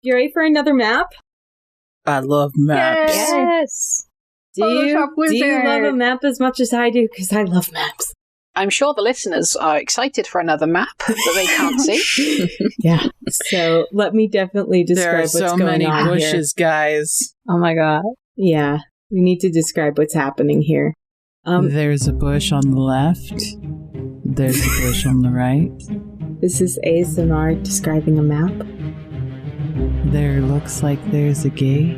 You ready for another map? I love maps. Yes. Do you love a map as much as I do? Because I love maps. I'm sure the listeners are excited for another map that they can't see. Yeah. So let me definitely describe what's going on here. There are so many bushes, guys. Oh my god. Yeah. We need to describe what's happening here. There's a bush on the left. There's a bush on the right. This is ASMR describing a map. There looks like there's a gate.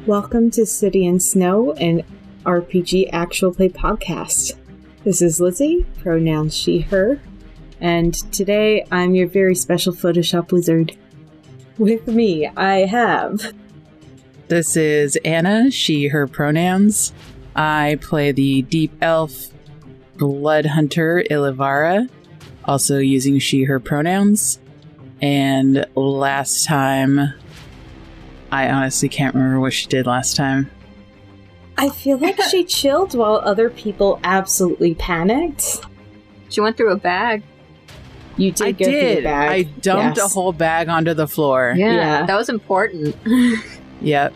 Welcome to City and Snow, an RPG actual play podcast. This is Lizzie, pronouns she, her, and today I'm your very special Photoshop wizard. With me, I have... This is Anna, she, her pronouns. I play the deep elf blood hunter Ilivara, also using she, her pronouns. And last time, I honestly can't remember what she did last time. I feel like she chilled while other people absolutely panicked. She went through a bag. You did go through a bag. I dumped a whole bag onto the floor. Yeah. That was important. Yep.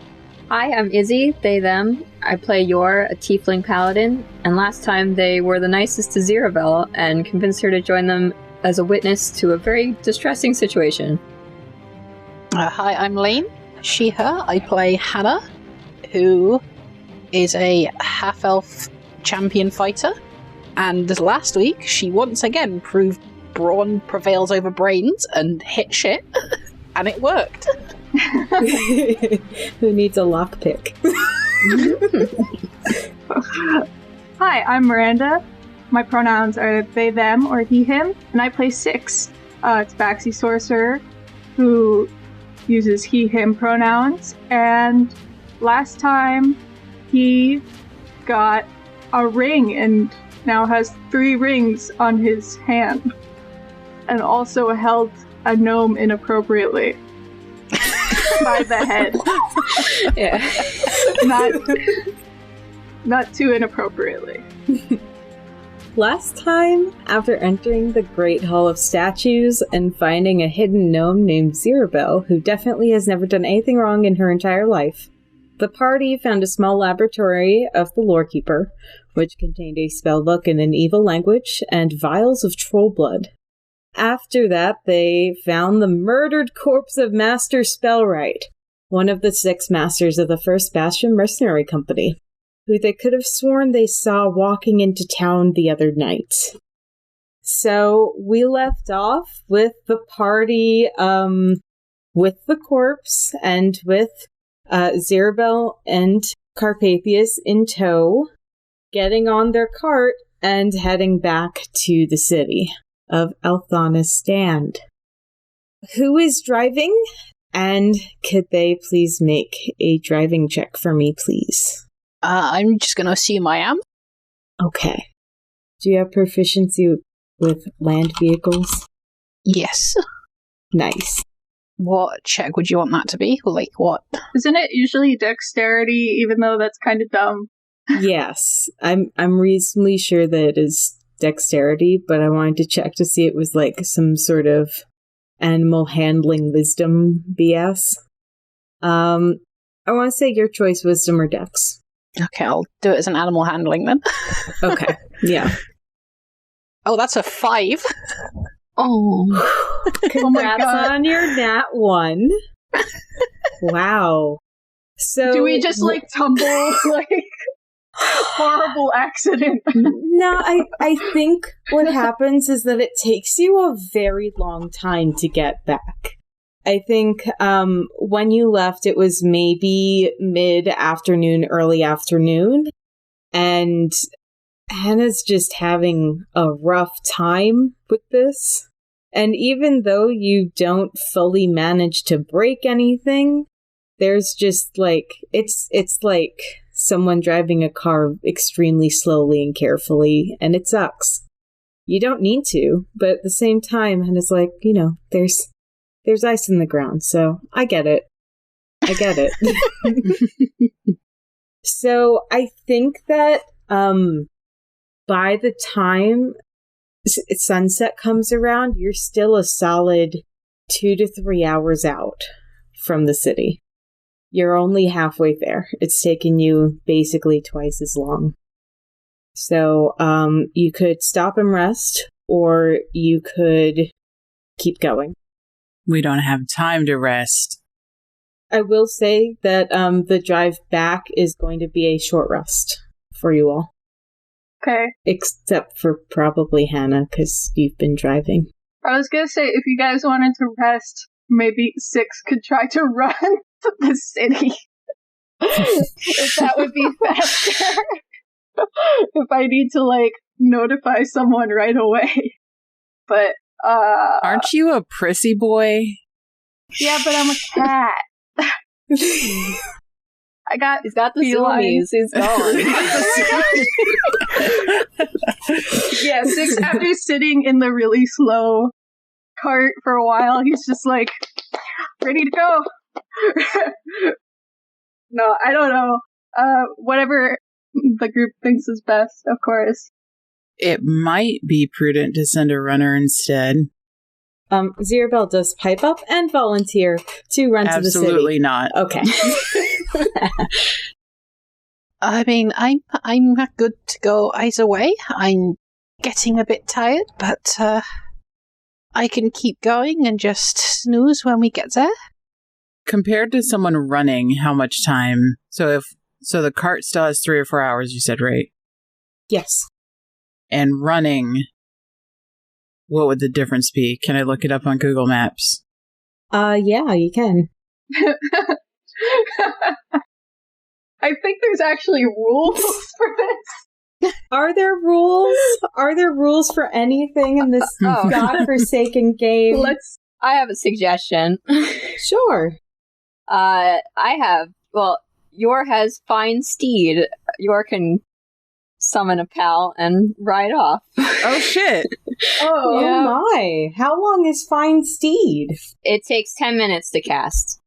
Hi, I'm Izzy, they, them. I play Yor, a tiefling paladin, and last time they were the nicest to Zirabel and convinced her to join them as a witness to a very distressing situation. Hi, I'm Lane, she, her. I play Hannah, who is a half-elf champion fighter, and last week she once again proved brawn prevails over brains and hit shit, and it worked. Who needs a lockpick? Hi, I'm Miranda. My pronouns are they, them, or he, him, and I play Six. It's Baxi Sorcerer, who uses he, him pronouns, and last time he got a ring and now has 3 rings on his hand, and also held a gnome inappropriately. By the head. Yeah. Not too inappropriately. Last time, after entering the Great Hall of Statues and finding a hidden gnome named Zirabel, who definitely has never done anything wrong in her entire life, the party found a small laboratory of the Lorekeeper, which contained a spellbook in an evil language and vials of troll blood. After that, they found the murdered corpse of Master Spellwright, one of the 6 masters of the First Bastion Mercenary Company, who they could have sworn they saw walking into town the other night. So we left off with the party, with the corpse and with Zirabel and Carpathius in tow, getting on their cart and heading back to the city of Elthana Stand. Who is driving? And could they please make a driving check for me, please? I'm just going to assume I am. Okay. Do you have proficiency with land vehicles? Yes. Nice. What check would you want that to be? Like what? Isn't it usually dexterity, even though that's kind of dumb? Yes. I'm reasonably sure that it is dexterity, but I wanted to check to see it was like some sort of animal handling wisdom BS. I want to say your choice, wisdom or dex. Okay, I'll do it as an animal handling then. Okay, yeah. Oh, that's a 5. Oh. Congrats on your nat 1. Wow. So do we just tumble horrible accident? No, I think what happens is that it takes you a very long time to get back. I think when you left, it was maybe mid-afternoon, early afternoon, and Hannah's just having a rough time with this. And even though you don't fully manage to break anything, there's just it's like someone driving a car extremely slowly and carefully, and it sucks. You don't need to, but at the same time, and it's like, there's ice in the ground, so I get it. I get it. So I think that by the time sunset comes around, you're still a solid 2 to 3 hours out from the city. You're only halfway there. It's taken you basically twice as long. So you could stop and rest, or you could keep going. We don't have time to rest. I will say that the drive back is going to be a short rest for you all. Okay. Except for probably Hannah, because you've been driving. I was gonna say, if you guys wanted to rest, maybe Six could try to run to the city. If that would be faster. If I need to, notify someone right away. But, Aren't you a prissy boy? yeah, but I'm a cat. He's got the felines. zoomies. He's gone. Yeah, Six, after sitting in the really slow cart for a while, he's just ready to go. No, I don't know. Whatever the group thinks is best, of course. It might be prudent to send a runner instead. Zirabel does pipe up and volunteer to run to the city. Absolutely not. Okay. I mean, I'm good to go either way. I'm getting a bit tired, but I can keep going and just snooze when we get there. Compared to someone running, how much time? So the cart still has 3 or 4 hours, you said, right? Yes. And running, what would the difference be? Can I look it up on Google Maps? Yeah, you can. I think there's actually rules for this. Are there rules? Are there rules for anything in this godforsaken game? I have a suggestion. Sure. Yor has fine steed. Yor can summon a pal and ride off. Oh, shit. Oh my. How long is Fine Steed? It takes 10 minutes to cast.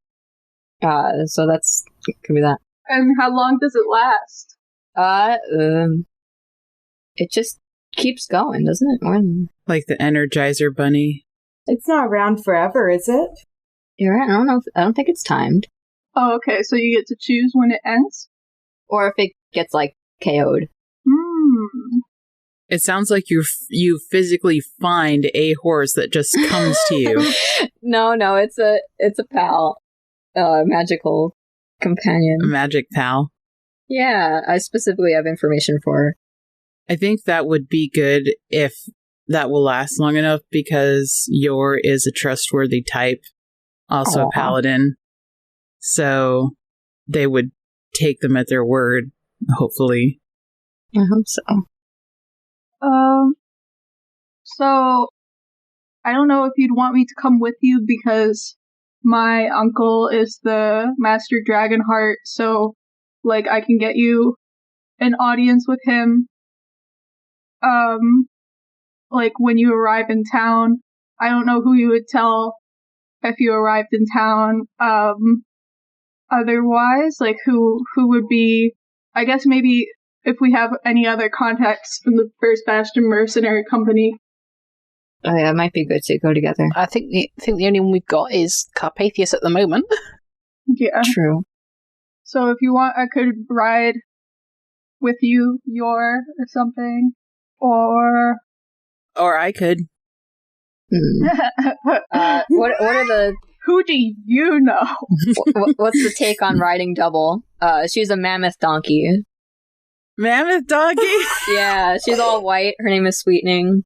So that's could be that. And how long does it last? It just keeps going, doesn't it? Like the Energizer Bunny. It's not around forever, is it? You're right. I don't know. I don't think it's timed. Oh, okay. So you get to choose when it ends? Or if it gets, KO'd. It sounds like you physically find a horse that just comes to you. No, it's a pal. Magical companion. A magic pal. Yeah, I specifically have information for her. I think that would be good if that will last long enough, because Yor is a trustworthy type, also a paladin. So they would take them at their word, hopefully. I hope so. So I don't know if you'd want me to come with you, because my uncle is the Master Dragonheart, so I can get you an audience with him. When you arrive in town. I don't know who you would tell if you arrived in town. Otherwise, who would be, I guess maybe if we have any other contacts from the First Bastion Mercenary Company. Oh yeah, it might be good to go together. I think the only one we've got is Carpathius at the moment. Yeah. True. So if you want, I could ride with you, Yor, or something. Or I could. What are the... Who do you know? What's the take on riding double? She's a mammoth donkey. Mammoth donkey? Yeah, she's all white. Her name is Sweetening.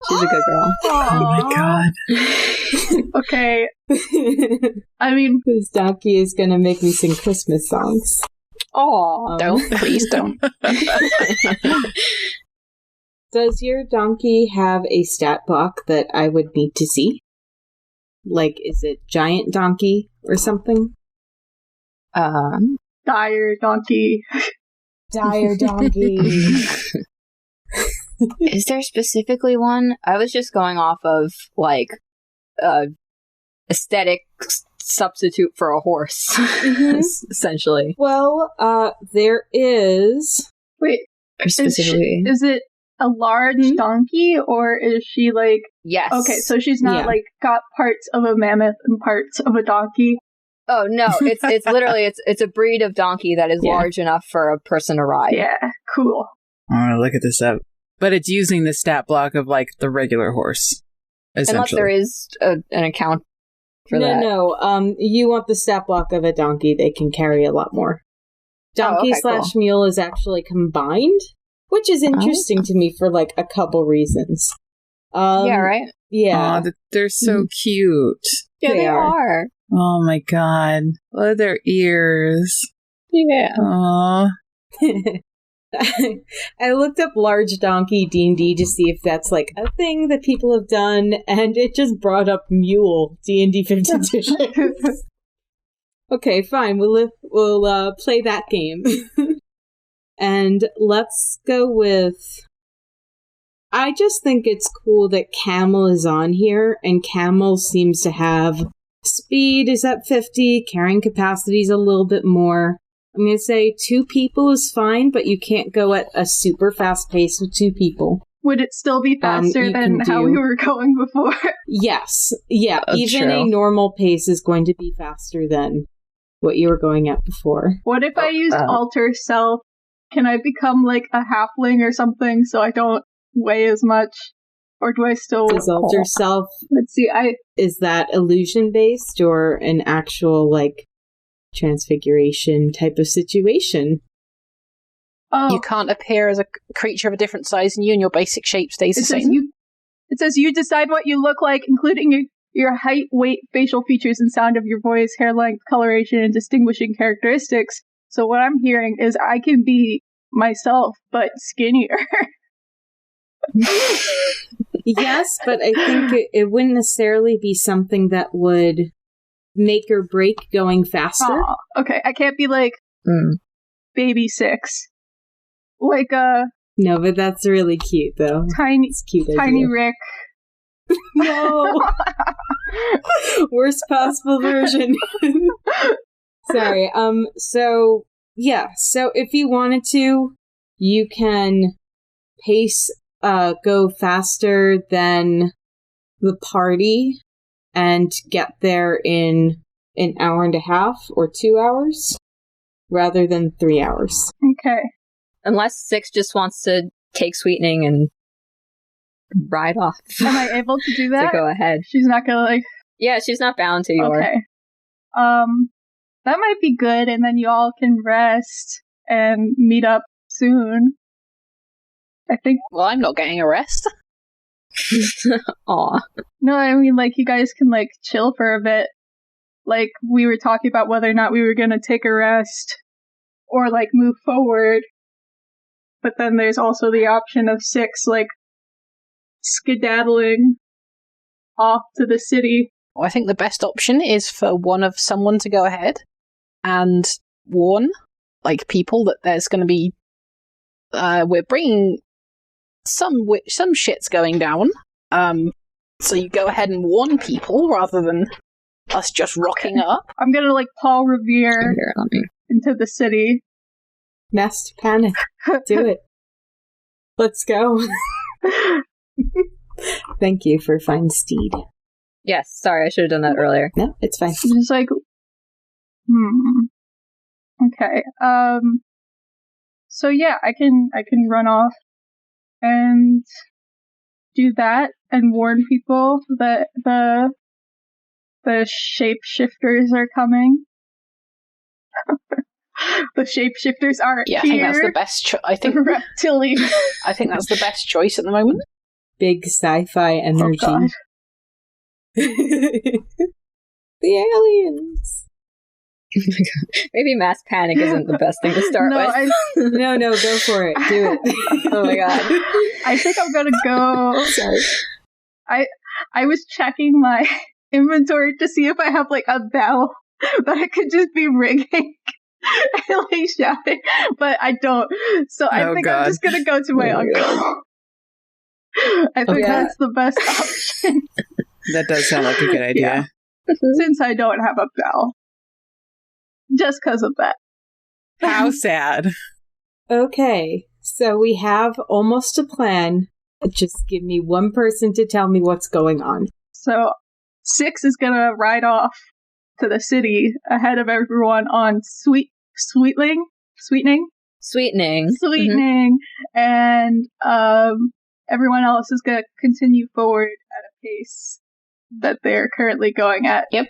She's a good girl. Oh my god. Okay. I mean, this donkey is gonna make me sing Christmas songs. Aw. Don't. Please don't. Does your donkey have a stat block that I would need to see? Is it giant donkey or something? dire donkey. Dire donkey. Is there specifically one? I was just going off of aesthetic substitute for a horse, essentially. Well, there is... Wait, Specifically. is it a large donkey, or is she like... Yes. Okay, so she's not like got parts of a mammoth and parts of a donkey. Oh no, it's literally it's a breed of donkey that is large enough for a person to ride. Yeah, cool. I'm gonna look at this up. But it's using the stat block of like the regular horse. Unless there is an account for that. No, you want the stat block of a donkey, they can carry a lot more. Donkey / mule is actually combined, which is interesting to me for like a couple reasons. Yeah, right? Yeah. Aw, they're so cute. Yeah, they are. Oh my god. Look at their ears. Yeah. Aww. I looked up large donkey D&D to see if that's like a thing that people have done, and it just brought up mule D&D 5th edition. Okay, fine. We'll play that game. And let's go with... I just think it's cool that Camel is on here, and Camel seems to have... Speed is at 50, carrying capacity is a little bit more. I'm going to say 2 people is fine, but you can't go at a super fast pace with 2 people. Would it still be faster than how we were going before? Yes. Yeah, even true. a normal pace is going to be faster than what you were going at before. What if I used Alter Self? Can I become like a halfling or something so I don't weigh as much? Or do I still... Does Alter Self... Let's see, Is that illusion-based or an actual, like, transfiguration type of situation? Oh. You can't appear as a creature of a different size than you, and your basic shape stays the same. It says you decide what you look like, including your height, weight, facial features, and sound of your voice, hair length, coloration, and distinguishing characteristics. So what I'm hearing is I can be myself, but skinnier. Yes, but I think it wouldn't necessarily be something that would make or break going faster. Aww, okay, I can't be like baby 6. Like No, but that's really cute though. Tiny, it's cute. Tiny Rick. No. Worst possible version. Sorry. So if you wanted to, you can pace go faster than the party and get there in an hour and a half or 2 hours rather than 3 hours. Okay. Unless Six just wants to take Sweetening and ride off. Am I able to do that? To go ahead. She's not gonna like... Yeah, she's not bound to your... Okay. That might be good, and then you all can rest and meet up soon. I think... Well, I'm not getting a rest. Aw. No, I mean, like, you guys can, like, chill for a bit. Like, we were talking about whether or not we were gonna take a rest or, like, move forward. But then there's also the option of Six, like, skedaddling off to the city. Well, I think the best option is for someone to go ahead and warn, like, people that there's going to be... we're bringing some shit's going down. So you go ahead and warn people rather than us just rocking up. I'm gonna, like, Paul Revere into the city. Masked Panic. Do it. Let's go. Thank you for fine steed. Yes, sorry, I should have done that earlier. No, it's fine. Just like, okay. So yeah, I can run off and do that and warn people that the shapeshifters are coming. The shapeshifters are here. I think that's the best I think reptilian. I think that's the best choice at the moment. Big sci-fi energy. Oh, God. The aliens. Oh my God. Maybe mass panic isn't the best thing to start with. No, go for it. Do it. Oh my God. I think I'm gonna go. Sorry. I was checking my inventory to see if I have, like, a bell that I could just be ringing and, like, shouting, but I don't. So I think I'm just gonna go to my uncle. I think that's the best option. That does sound like a good idea. since I don't have a bell. Just because of that. How sad. Okay, so we have almost a plan. Just give me one person to tell me what's going on. So 6 is gonna ride off to the city ahead of everyone on Sweetening, and everyone else is gonna continue forward at a pace that they're currently going at. Yep.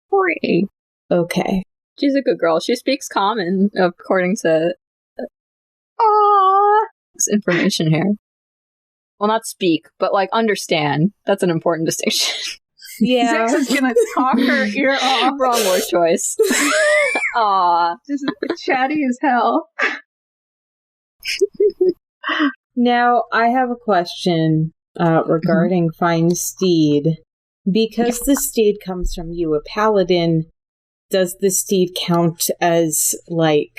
Great. Okay. She's a good girl. She speaks common, according to Aww. this information here. Well, not speak, but, like, understand. That's an important distinction. Yeah. 6 is gonna talk her ear off. Wrong word choice. Aw. Just chatty as hell. Now, I have a question regarding Find Steed. Because the steed comes from you, a paladin, does the steed count as, like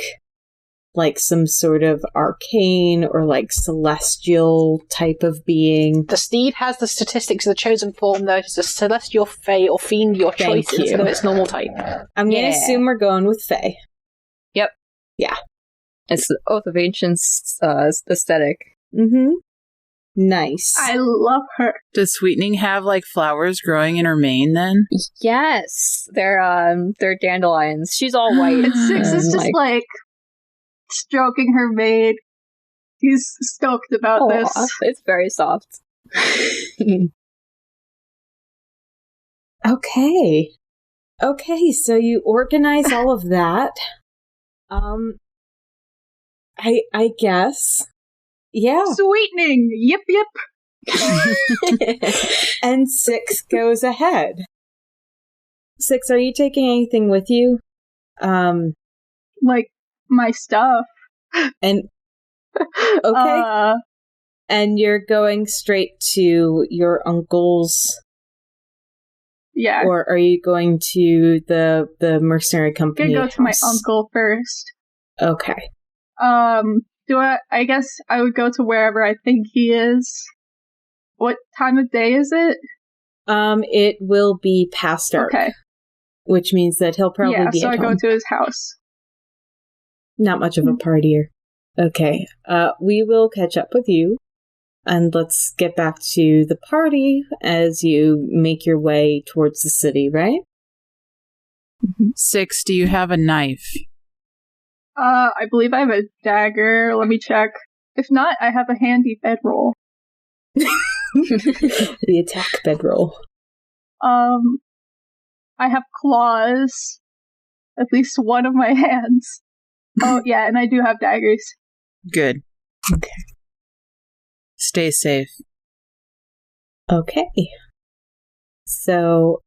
some sort of arcane or, like, celestial type of being? The steed has the statistics of the chosen form, though. It's a celestial, fey, or fiend, your choice, Thank you. instead of its normal type. I'm going to assume we're going with Fae. Yep. Yeah. It's the Oath of Ancients aesthetic. Mm-hmm. Nice. I love her. Does Sweetening have, like, flowers growing in her mane, then? Yes. They're dandelions. She's all white. And 6 is just like stroking her maid. He's stoked about this. It's very soft. Okay. Okay, so you organize all of that. I guess. Yeah. Sweetening! Yip yip! And 6 goes ahead. 6, are you taking anything with you? Like, my stuff. And okay. And you're going straight to your uncle's? Yeah. Or are you going to the mercenary company? I'm gonna go to my uncle first. Okay. I guess I would go to wherever I think he is. What time of day is it? It will be past dark. Okay. Which means that he'll probably be so at I home. go to his house. Not much of a partier. Okay. We will catch up with you. And let's get back to the party as you make your way towards the city, right? 6, do you have a knife? I believe I have a dagger. Let me check. If not, I have a handy bedroll. The attack bedroll. I have claws. At least one of my hands. Oh, yeah, and I do have daggers. Good. Okay. Stay safe. Okay. So,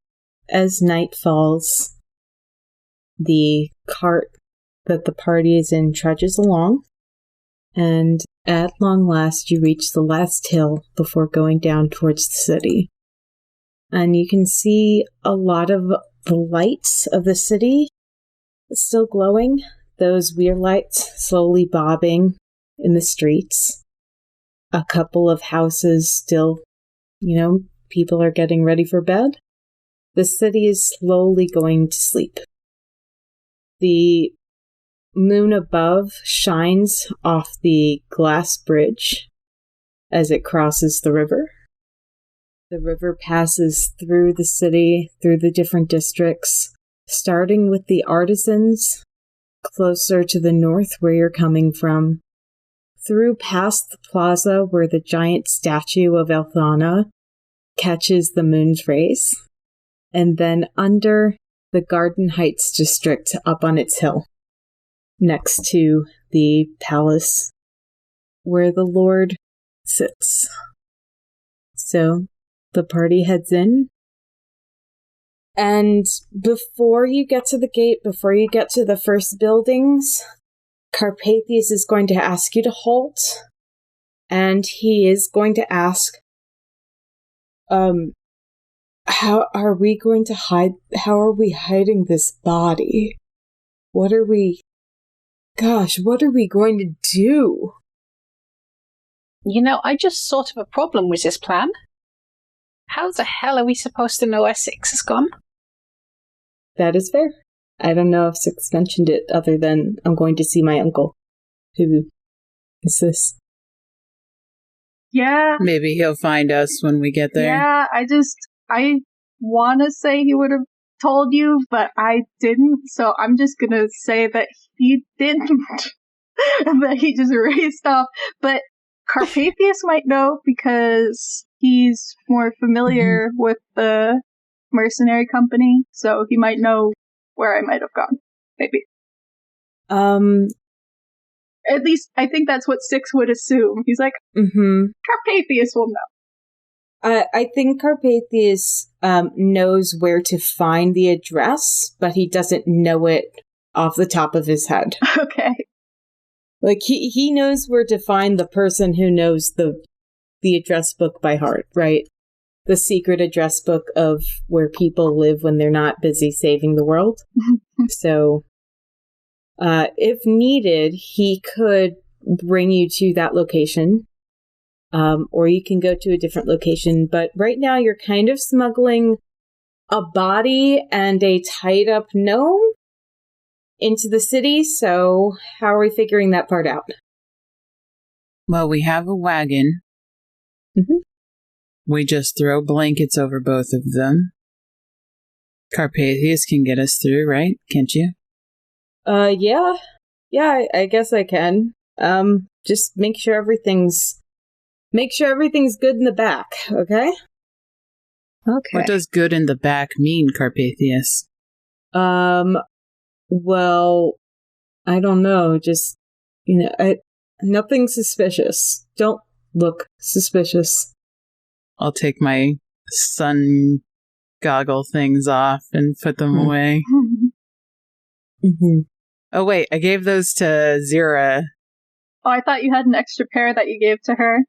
as night falls, the cart that the party is in trudges along, and at long last you reach the last hill before going down towards the city. And you can see a lot of the lights of the city still glowing, those weird lights slowly bobbing in the streets. A couple of houses still, people are getting ready for bed. The city is slowly going to sleep. The moon above shines off the glass bridge as it crosses the river. The river passes through the city, through the different districts, starting with the artisans closer to the north where you're coming from, through past the plaza where the giant statue of Elthana catches the moon's rays, and then under the Garden Heights district up on its hill, next to the palace where the Lord sits. So the party heads in, and before you get to the gate, before you get to the first buildings, Carpathius is going to ask you to halt, and he is going to ask, how are we hiding this body? What are we going to do? I just sort of a problem with this plan. How the hell are we supposed to know where 6 has gone? That is fair. I don't know if Six mentioned it other than I'm going to see my uncle. Who is this? Yeah. Maybe he'll find us when we get there. Yeah, I want to say he would have told you, but I didn't, so I'm just gonna say that he didn't. And that he just raced off. But Carpathius might know because he's more familiar with the mercenary company, so he might know where I might have gone. Maybe. At least I think that's what Six would assume. He's like, Carpathius will know. I think Carpathius knows where to find the address, but he doesn't know it off the top of his head. Okay. Like, he knows where to find the person who knows the address book by heart, right? The secret address book of where people live when they're not busy saving the world. So, if needed, he could bring you to that location. Or you can go to a different location. But right now you're kind of smuggling a body and a tied up gnome into the city. So how are we figuring that part out? Well, we have a wagon. We just throw blankets over both of them. Carpathius can get us through, right? Can't you? Yeah. Yeah, I guess I can. Just make sure everything's good in the back, okay? Okay. What does good in the back mean, Carpathius? Well, I don't know. Just, nothing suspicious. Don't look suspicious. I'll take my sun goggle things off and put them away. Oh, wait, I gave those to Zira. Oh, I thought you had an extra pair that you gave to her.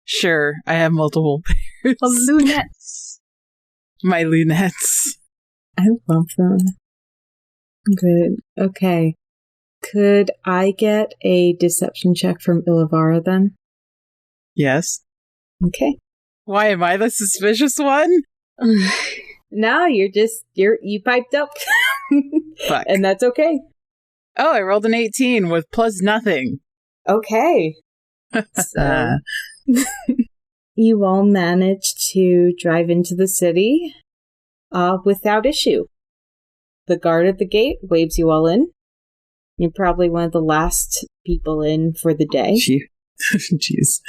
Sure, I have multiple pairs. Of lunettes. My lunettes. I love them. Good. Okay. Could I get a deception check from Ilivara then? Yes. Okay. Why am I the suspicious one? No, you piped up. Fuck. And that's okay. Oh, I rolled an 18 with plus nothing. Okay. So, you all managed to drive into the city without issue. The guard at the gate waves you all in. You're probably one of the last people in for the day. Jeez.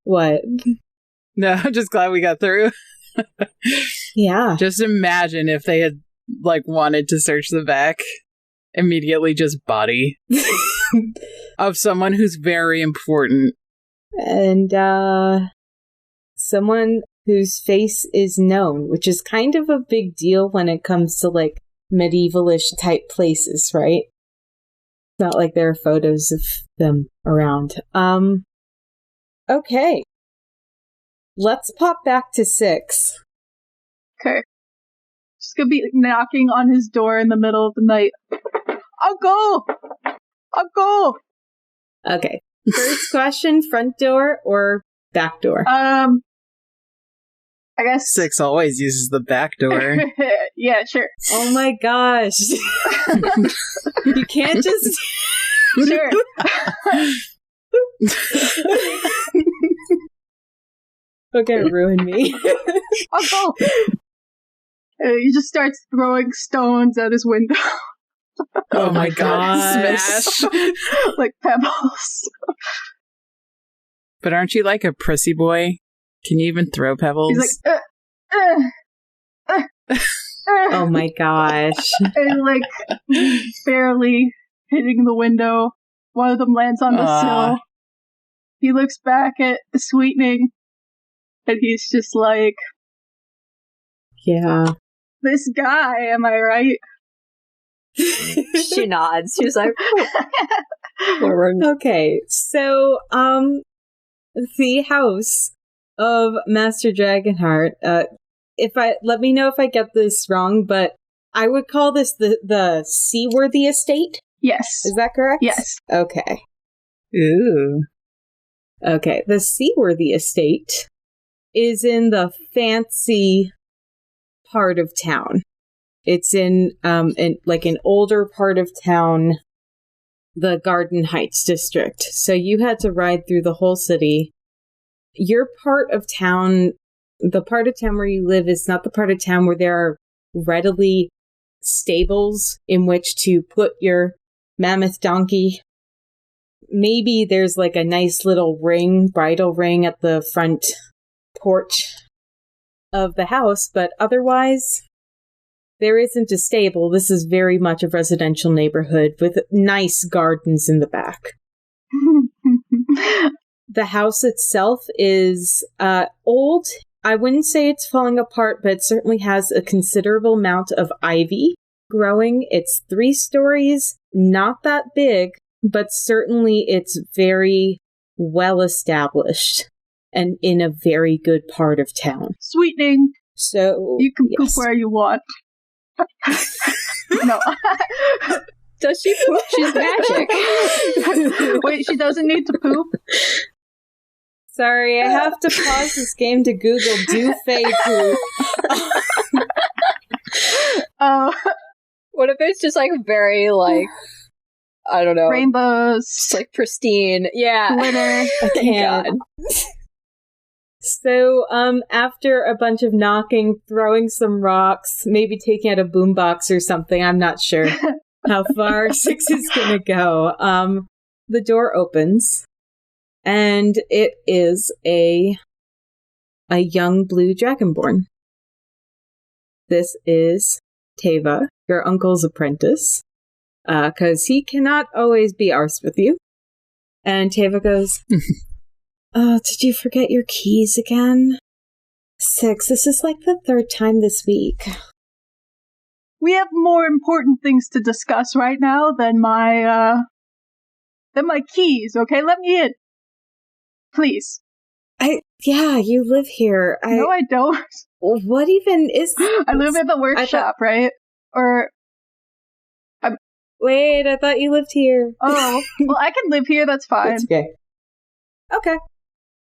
What? No, I'm just glad we got through. Yeah. Just imagine if they had, wanted to search the back. Immediately just body. Of someone who's very important. And, someone whose face is known, which is kind of a big deal when it comes to, medievalish type places, right? It's not like there are photos of them around. Okay. Let's pop back to Six. Okay. Just gonna be knocking on his door in the middle of the night. Uncle! Uncle! Okay. First question, front door or back door? I guess... Six always uses the back door. Yeah, sure. Oh my gosh. You can't just... Sure. Okay, ruin me. Uncle! He just starts throwing stones at his window. Oh my god. Smash. Like pebbles. But aren't you like a prissy boy? Can you even throw pebbles? He's like, Oh my gosh. And barely hitting the window. One of them lands on the sill. He looks back at the Sweetening, and he's just like, yeah. This guy, am I right? She nods. She's like, forward. Okay, so, the house of Master Dragonheart, let me know if I get this wrong, but I would call this the Seaworthy Estate? Yes. Is that correct? Yes. Okay. Ooh. Okay, the Seaworthy Estate is in the fancy part of town. It's in like an older part of town, the Garden Heights district. So you had to ride through the whole city. Your part of town, the part of town where you live, is not the part of town where there are readily stables in which to put your mammoth donkey. Maybe there's like a nice little bridle ring at the front porch of the house, but otherwise, there isn't a stable. This is very much a residential neighborhood with nice gardens in the back. The house itself is old. I wouldn't say it's falling apart, but it certainly has a considerable amount of ivy growing. It's 3 stories, not that big, but certainly it's very well established and in a very good part of town. Sweetening. So You can poop where you want. No. Does she poop? She's magic. Wait, she doesn't need to poop? Sorry, I have to pause this game to Google do Fae poop. What if it's just like very like, I don't know, Rainbows. just like pristine? Yeah. Glitter. I can't. So, after a bunch of knocking, throwing some rocks, maybe taking out a boombox or something, I'm not sure how far 6 is gonna go. The door opens, and it is a young blue dragonborn. This is Teva, your uncle's apprentice, because he cannot always be arsed with you. And Teva goes, "Oh, did you forget your keys again? 6, this is like the 3rd time this week." We have more important things to discuss right now than my keys, okay? Let me in. Please. Yeah, you live here. No, I don't. What even is this? I live in the workshop, right? Or... Wait, I thought you lived here. Oh, well, I can live here, that's fine. That's okay. Okay.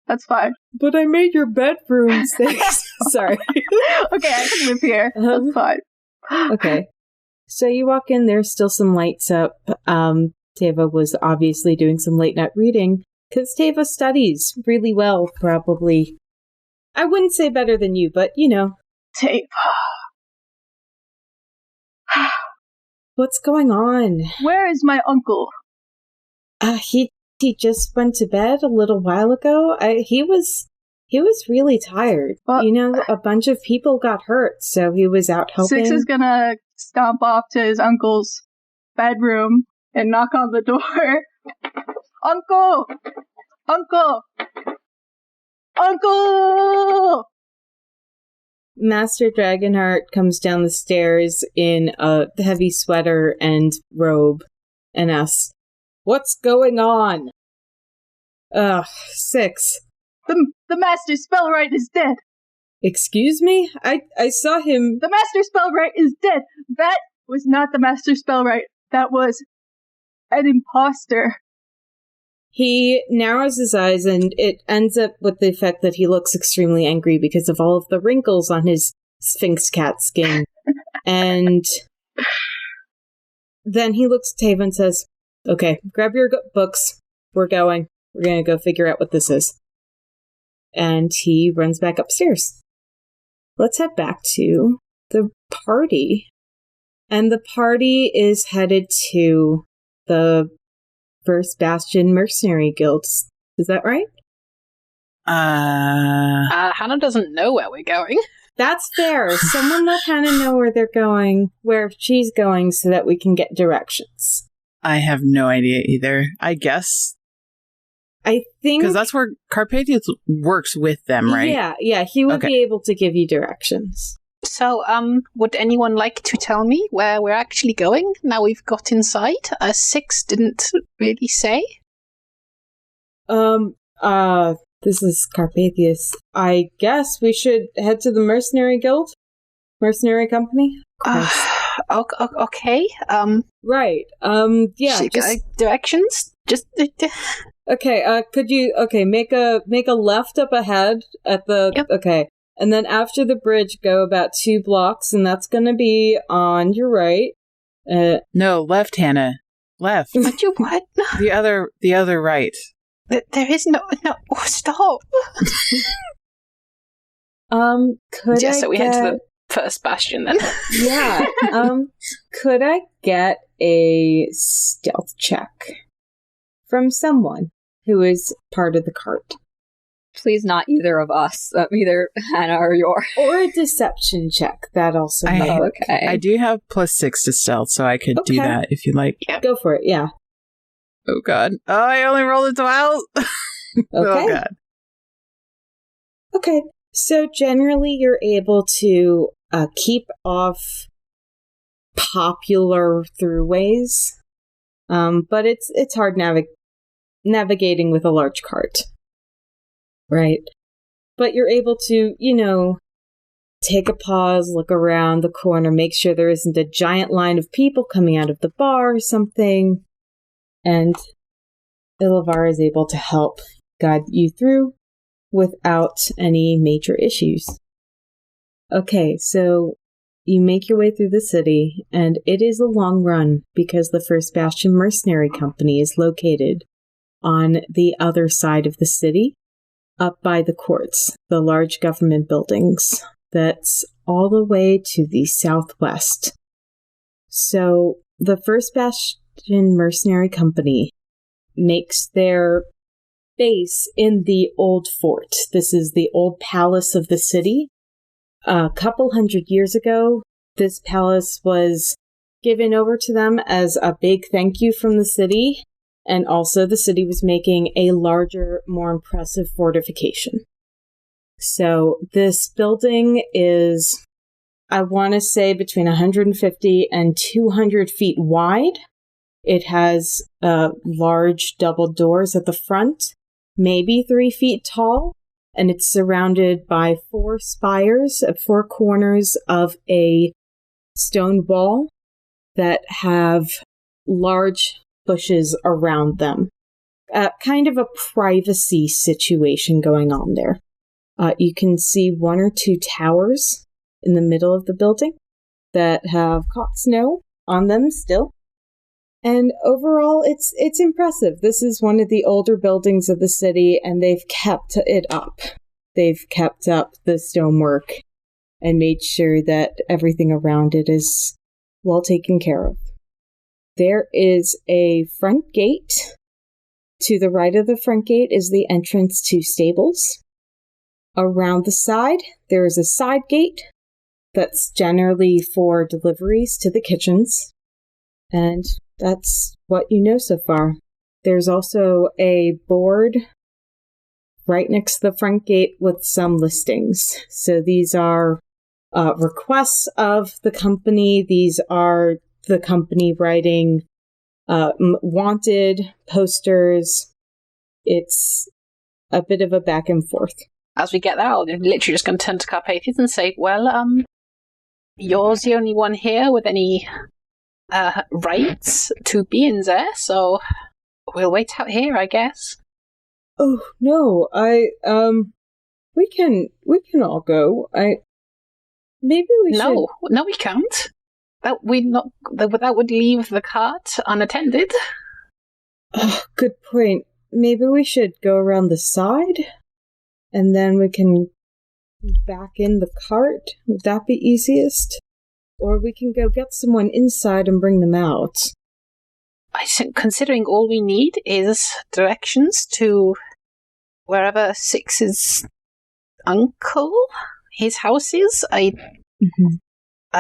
That's fine. But I made your bedroom 6. Sorry. Okay, I can live here. That's fine. Okay. So you walk in, there's still some lights up. Teva was obviously doing some late night reading, because Teva studies really well, probably. I wouldn't say better than you, but you know. Teva. What's going on? Where is my uncle? He just went to bed a little while ago. He was really tired. Well, you know, a bunch of people got hurt, so he was out helping. 6 is gonna stomp off to his uncle's bedroom and knock on the door. Uncle! Uncle! Uncle! Master Dragonheart comes down the stairs in a heavy sweater and robe and asks, "What's going on?" 6. The Master Spellwright is dead. Excuse me? I saw him. The Master Spellwright is dead. That was not the Master Spellwright. That was an imposter. He narrows his eyes, and it ends up with the effect that he looks extremely angry because of all of the wrinkles on his Sphinx cat skin. And then he looks at Teva and says, "Okay, grab your books. We're going. We're going to go figure out what this is." And he runs back upstairs. Let's head back to the party. And the party is headed to the First Bastion Mercenary Guilds. Is that right? Hannah doesn't know where we're going. That's fair. Someone let Hannah know where they're going, where she's going, so that we can get directions. I have no idea either. I guess. I think... Because that's where Carpathius works with them, right? Yeah, he would be able to give you directions. So, would anyone like to tell me where we're actually going now we've got inside? 6 didn't really say. This is Carpathius. I guess we should head to the Mercenary Guild? Mercenary Company? Okay, Right, yeah, just... directions? Just... Okay, could you... Okay, make a left up ahead at the... Yep. Okay, And then after the bridge, go about 2 blocks, and that's going to be on your right. No, left, Hannah. Left. What you what? The other right. There is no. Oh, stop. Could Yeah, I so we get... head to the first bastion then. Yeah. Could I get a stealth check from someone who is part of the cart? Please not either of us. Either Hannah or Yor. Or a deception check. That also might work. Okay. I do have +6 to stealth, so I could do that if you'd like. Yeah. Go for it, yeah. Oh, God. Oh, I only rolled a 12. Okay. Oh, God. Okay. So generally you're able to keep off popular throughways, but it's hard navigating with a large cart. Right. But you're able to, take a pause, look around the corner, make sure there isn't a giant line of people coming out of the bar or something. And Elthana is able to help guide you through without any major issues. Okay, so you make your way through the city, and it is a long run because the First Bastion Mercenary Company is located on the other side of the city. Up by the courts, the large government buildings, that's all the way to the southwest. So the First Bastion Mercenary Company makes their base in the old fort. This is the old palace of the city. A couple hundred years ago, this palace was given over to them as a big thank you from the city. And also the city was making a larger, more impressive fortification. So this building is, I want to say, between 150 and 200 feet wide. It has large double doors at the front, maybe 3 feet tall, and it's surrounded by 4 spires at 4 corners of a stone wall that have large bushes around them. Kind of a privacy situation going on there. You can see 1 or 2 towers in the middle of the building that have caught snow on them still. And overall, it's impressive. This is one of the older buildings of the city, and they've kept it up. They've kept up the stonework and made sure that everything around it is well taken care of. There is a front gate. To the right of the front gate is the entrance to stables. Around the side, there is a side gate that's generally for deliveries to the kitchens. And that's what you know so far. There's also a board right next to the front gate with some listings. So these are requests of the company. These are the company writing wanted posters. It's a bit of a back and forth. As we get there, I'm literally just going to turn to Carpathians and say, well, you're the only one here with any rights to be in there, so we'll wait out here, I guess. Oh, no, we can all go. Maybe we should... No, we can't. That would leave the cart unattended. Oh, good point. Maybe we should go around the side, and then we can back in the cart. Would that be easiest? Or we can go get someone inside and bring them out. I think, considering all we need is directions to wherever Six's uncle, his house is, I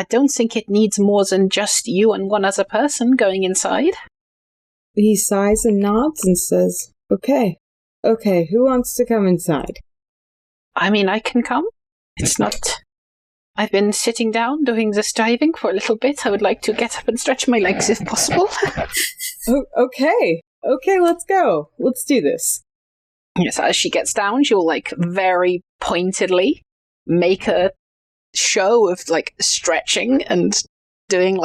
don't think it needs more than just you and one other person going inside. He sighs and nods and says, Okay, who wants to come inside? I mean, I can come. It's not... I've been sitting down doing this driving for a little bit. I would like to get up and stretch my legs if possible. Okay, let's go. Let's do this. Yes, as she gets down, she will, very pointedly make a show of, stretching and doing,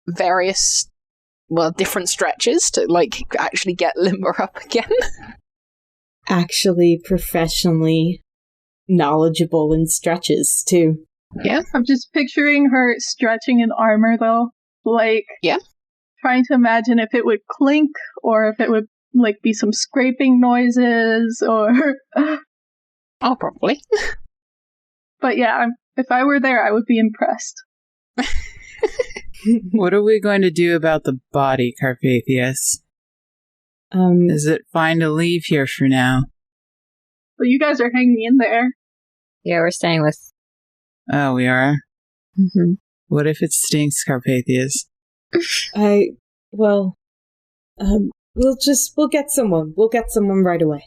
various, different stretches to, actually get limber up again. Actually, professionally knowledgeable in stretches, too. Yeah. I'm just picturing her stretching in armor, though. Like, Yeah. Trying to imagine if it would clink, or if it would, like, be some scraping noises, or... Oh, probably. But yeah, if I were there, I would be impressed. What are we going to do about the body, Carpathius? Is it fine to leave here for now? Well, you guys are hanging in there. Yeah, we're staying with. Oh, we are? Mm-hmm. What if it stinks, Carpathius? We'll get someone. We'll get someone right away.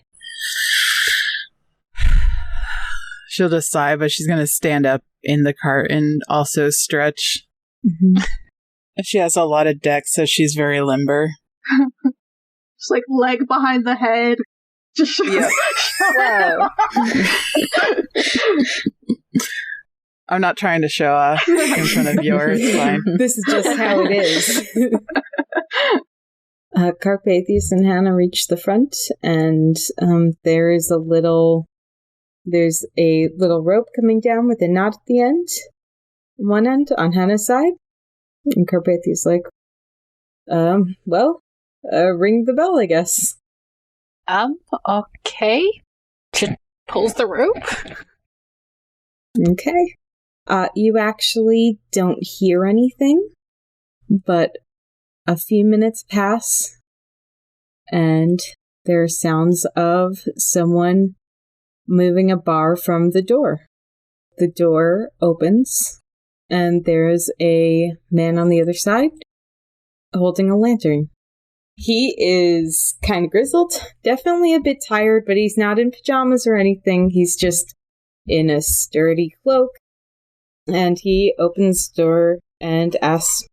She'll just sigh, but she's going to stand up in the cart and also stretch. Mm-hmm. She has a lot of dex, so she's very limber. Just like leg behind the head. Just Yep. Whoa. I'm not trying to show off in front of yours. It's fine. This is just how it is. Carpathius and Hannah reach the front, and there's a little rope coming down with a knot at the end. One end on Hannah's side. And Carpathius like, ring the bell, I guess. Okay. Just pulls the rope. Okay. You actually don't hear anything, but a few minutes pass, and there are sounds of someone moving a bar from the door. The door opens, and there's a man on the other side holding a lantern. He is kind of grizzled, definitely a bit tired, but he's not in pajamas or anything. He's just in a sturdy cloak. And he opens the door and asks,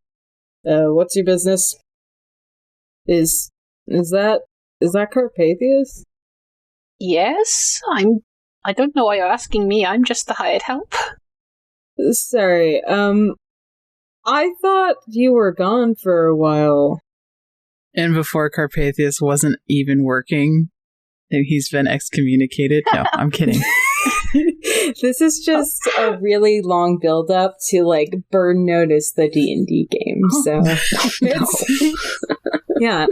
what's your business? Is that Carpathius? Yes, I don't know why you're asking me. I'm just the hired help. Sorry, I thought you were gone for a while. And before Carpathius wasn't even working, and he's been excommunicated. No, I'm kidding. This is just a really long build-up to, like, Burn Notice, the D&D game, so... Yeah.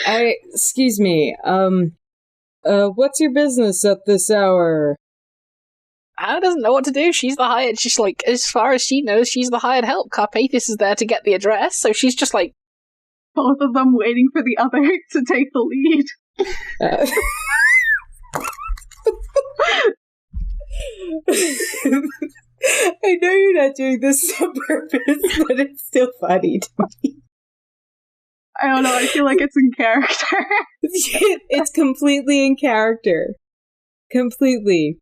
Excuse me, what's your business at this hour? Hannah doesn't know what to do. She's the hired... She's like, as far as she knows, she's the hired help. Carpathius is there to get the address, so she's just like... Both of them waiting for the other to take the lead. I know you're not doing this on purpose, but it's still funny to me. I don't know, I feel like it's in character. It's completely in character. Completely.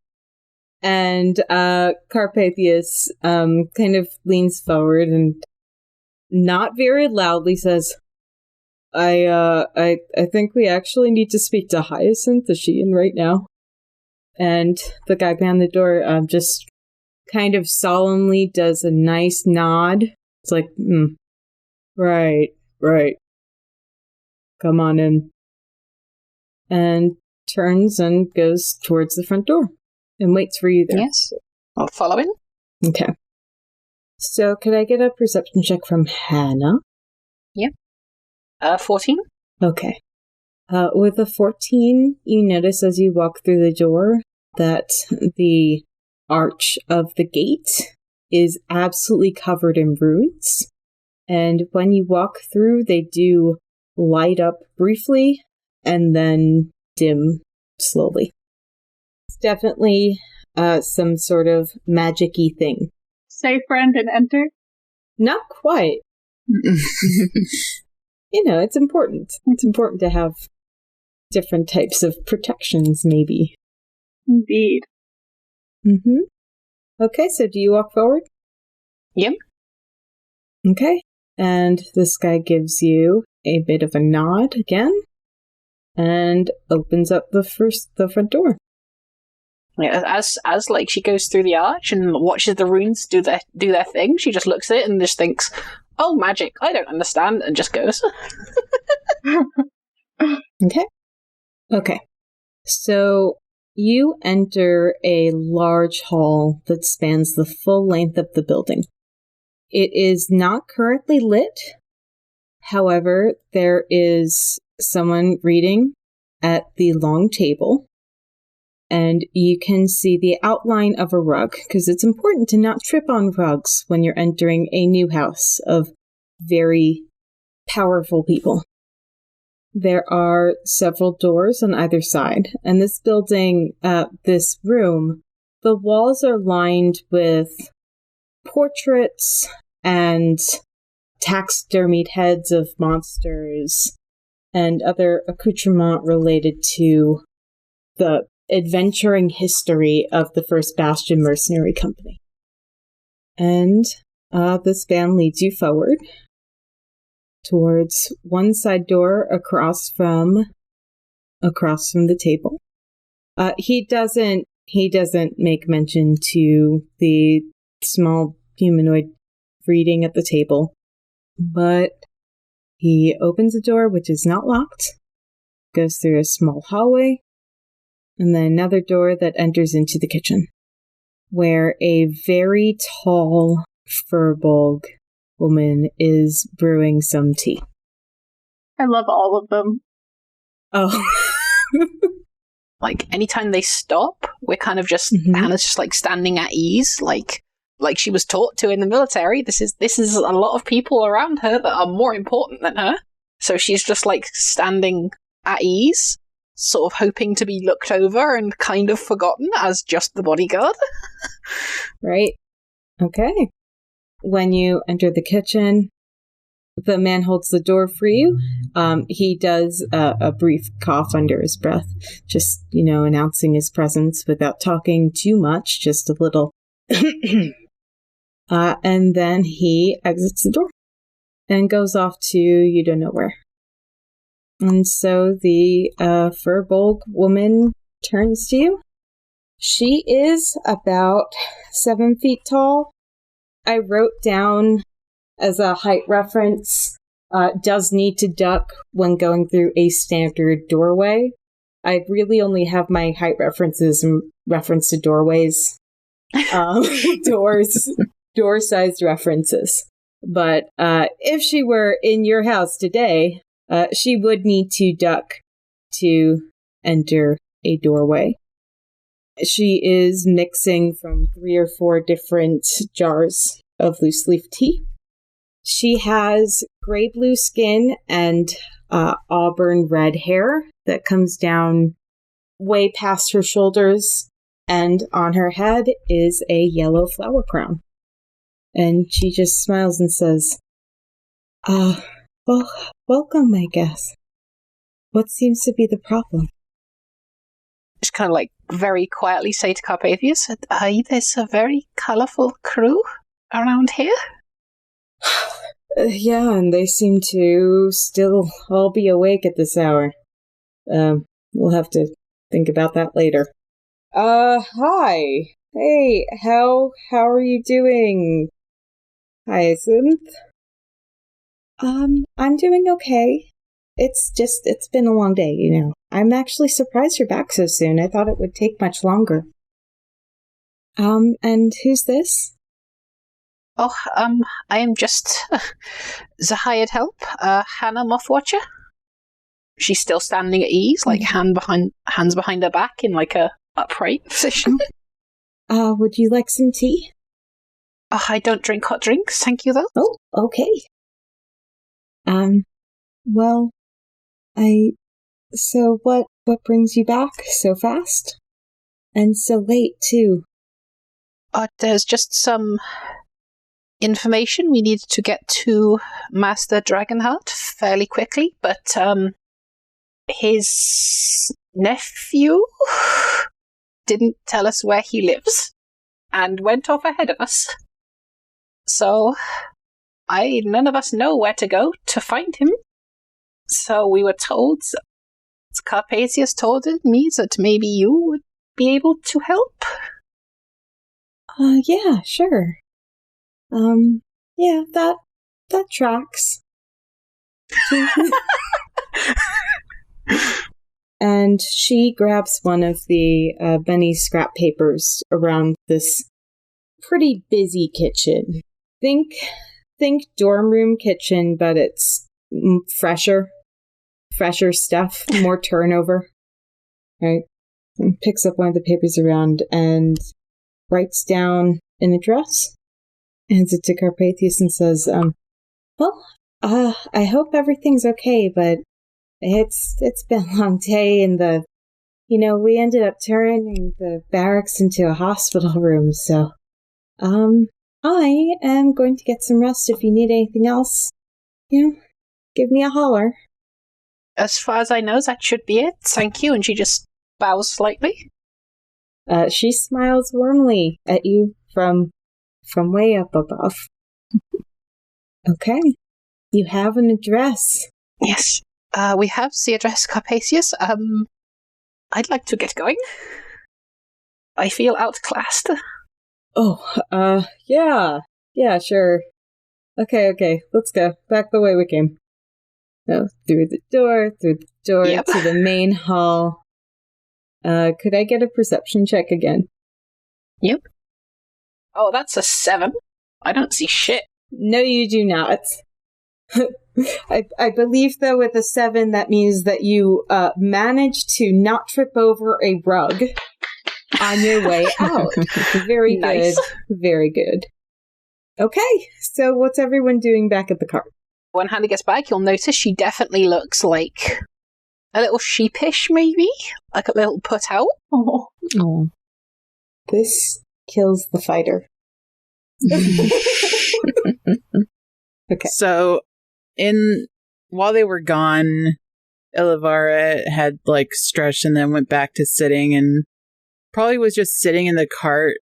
And Carpathius kind of leans forward and not very loudly says, I think we actually need to speak to Hyacinth. Is she in right now? And the guy behind the door just kind of solemnly does a nice nod. It's like, right. Come on in. And turns and goes towards the front door and waits for you there. Yes. I'll follow in. Okay. So, could I get a perception check from Hannah? Yep. 14. Okay. With a 14, you notice as you walk through the door that the arch of the gate is absolutely covered in runes. And when you walk through, they do light up briefly and then dim slowly. It's definitely some sort of magic-y thing. Say friend and enter. Not quite. You know, it's important. It's important to have different types of protections, maybe. Indeed. Mm-hmm. Okay, so do you walk forward? Yep. Okay. And this guy gives you a bit of a nod again and opens up the front door. Yeah, as like she goes through the arch and watches the runes do their thing, she just looks at it and just thinks, "Oh, magic! I don't understand," and just goes. Okay. So You enter a large hall that spans the full length of the building. It is not currently lit. However, there is someone reading at the long table, and you can see the outline of a rug, because it's important to not trip on rugs when you're entering a new house of very powerful people. There are several doors on either side, and this building, this room, the walls are lined with portraits and taxidermied heads of monsters and other accoutrement related to the adventuring history of the First Bastion Mercenary Company. And this van leads you forward towards one side door across from the table. He doesn't make mention to the small humanoid reading at the table, but he opens a door which is not locked, goes through a small hallway, and then another door that enters into the kitchen, where a very tall furbolg woman is brewing some tea. I love all of them. Oh. Like, anytime they stop, we're kind of just, Hannah's just, like, standing at ease, like she was taught to in the military. This is a lot of people around her that are more important than her. So she's just, like, standing at ease, sort of hoping to be looked over and kind of forgotten as just the bodyguard. Right. Okay. When you enter the kitchen, the man holds the door for you. He does a brief cough under his breath, just, announcing his presence without talking too much, just a little. And then he exits the door and goes off to you don't know where. And so the furbolg woman turns to you. She is about 7 feet tall. I wrote down as a height reference, does need to duck when going through a standard doorway. I really only have my height references in reference to doorways. Door-sized references. But if she were in your house today, she would need to duck to enter a doorway. She is mixing from 3 or 4 different jars of loose leaf tea. She has gray-blue skin and auburn red hair that comes down way past her shoulders, and on her head is a yellow flower crown. And she just smiles and says, well, welcome, I guess. What seems to be the problem? Just kind of like very quietly say to Carpathius, there's a very colourful crew around here. Yeah, and they seem to still all be awake at this hour. We'll have to think about that later. Hi. Hey, how are you doing, Hyacinth? I'm doing okay. It's been a long day, I'm actually surprised you're back so soon. I thought it would take much longer. And who's this? Oh, I am just the hired help, Hannah Mothwatcher. She's still standing at ease, like hands behind her back in like a upright position. Would you like some tea? Oh, I don't drink hot drinks, thank you though. Oh, okay. Well, so what brings you back so fast? And so late, too? There's just some information we needed to get to Master Dragonheart fairly quickly, but his nephew didn't tell us where he lives and went off ahead of us. So none of us know where to go to find him. So we were told, Carpathius told me that maybe you would be able to help. Yeah, sure. Yeah, that tracks. and she grabs one of the Benny scrap papers around this pretty busy kitchen. Think dorm room kitchen, but it's fresher stuff, more turnover. Right? And picks up one of the papers around and writes down an address, hands it to Carpathius and says, I hope everything's okay, but it's been a long day, and we ended up turning the barracks into a hospital room, so, I am going to get some rest. If you need anything else, give me a holler. As far as I know, that should be it. Thank you. And she just bows slightly. She smiles warmly at you from way up above. Okay. You have an address. Yes. We have the address, Carpathius. I'd like to get going. I feel outclassed. Oh, yeah. Yeah, sure. Okay, let's go. Back the way we came. So, through the door Yep. to the main hall. Could I get a perception check again? Yep. Oh, that's a 7. I don't see shit. No, you do not. I believe, though, with a 7, that means that you managed to not trip over a rug on your way out. Very Nice. good. Very good. Okay, so what's everyone doing back at the cart? When Hannah gets back, you'll notice she definitely looks like a little sheepish, maybe? Like a little put out. Oh. Oh. This kills the fighter. Okay. So, while they were gone, Elthana had stretched and then went back to sitting, and probably was just sitting in the cart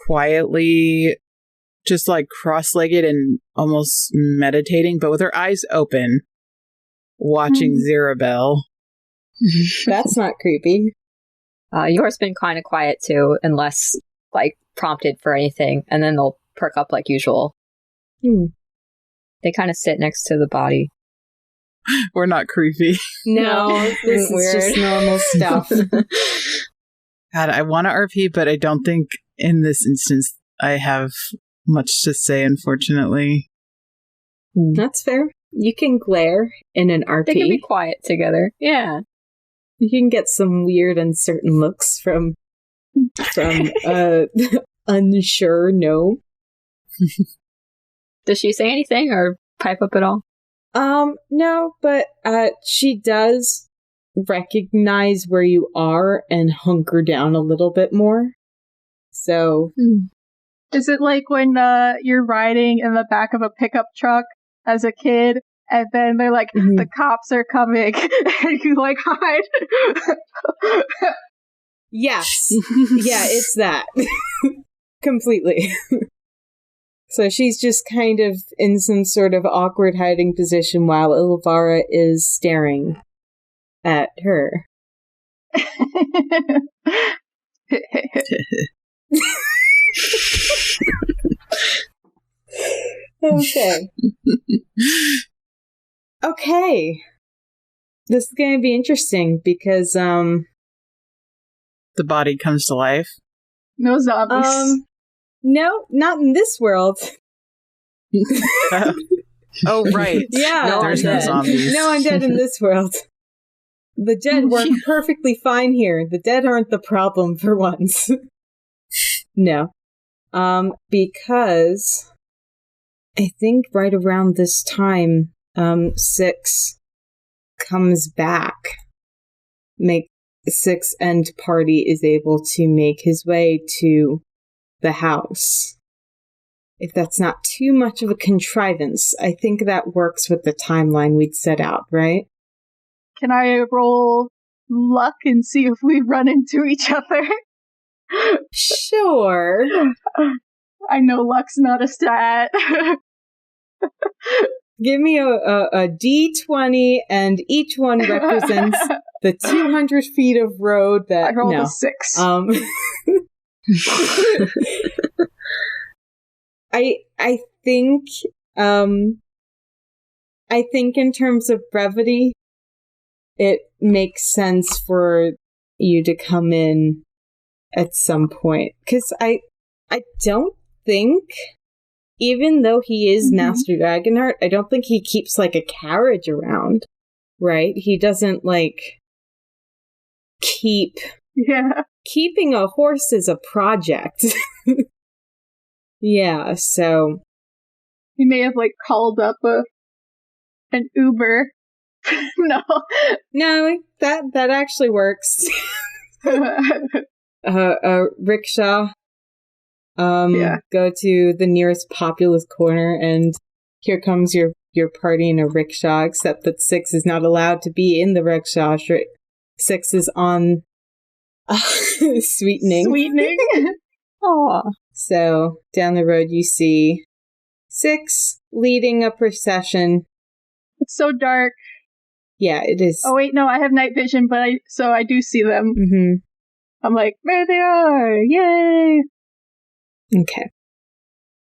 quietly, just cross-legged and almost meditating, but with her eyes open, watching Zirabel. That's not creepy. Yours been kind of quiet too, unless prompted for anything, and then they'll perk up like usual. They kind of sit next to the body. We're not creepy. No, this is just normal stuff. God, I want to RP, but I don't think in this instance I have much to say, unfortunately. That's fair. You can glare in an RP. They can be quiet together. Yeah. You can get some weird, uncertain looks from unsure gnome. Does she say anything or pipe up at all? No, but she does recognize where you are and hunker down a little bit more. So, Is it like when you're riding in the back of a pickup truck as a kid, and then they're like, the cops are coming, and you hide? yes. Yeah, it's that. Completely. So she's just kind of in some sort of awkward hiding position while Elthana is staring at her. Okay. Okay. This is going to be interesting because, The body comes to life. No zombies. no, not in this world. Oh, right. Yeah. There's no zombies. No undead in this world. The dead work perfectly fine here. The dead aren't the problem for once. No. Because I think right around this time, Six comes back. Six and party is able to make his way to the house. If that's not too much of a contrivance, I think that works with the timeline we'd set out, right? Can I roll luck and see if we run into each other? Sure. I know luck's not a stat. Give me a D20, and each one represents the 200 feet of road that... I rolled a 6. I think in terms of brevity, it makes sense for you to come in at some point. Because I don't think, even though he is Master Dragonheart, I don't think he keeps, like, a carriage around, right? He doesn't, like, keep... Yeah. Keeping a horse is a project. Yeah, so... He may have, like, called up an Uber. No, that actually works. A rickshaw. Go to the nearest populous corner, and here comes your party in a rickshaw, except that Six is not allowed to be in the rickshaw. Six is on Sweetening. Sweetening. Aw. So, down the road you see Six leading a procession. It's so dark. Yeah, it is. Oh wait, no, I have night vision, but I do see them. Mm-hmm. I'm like, there they are! Yay! Okay.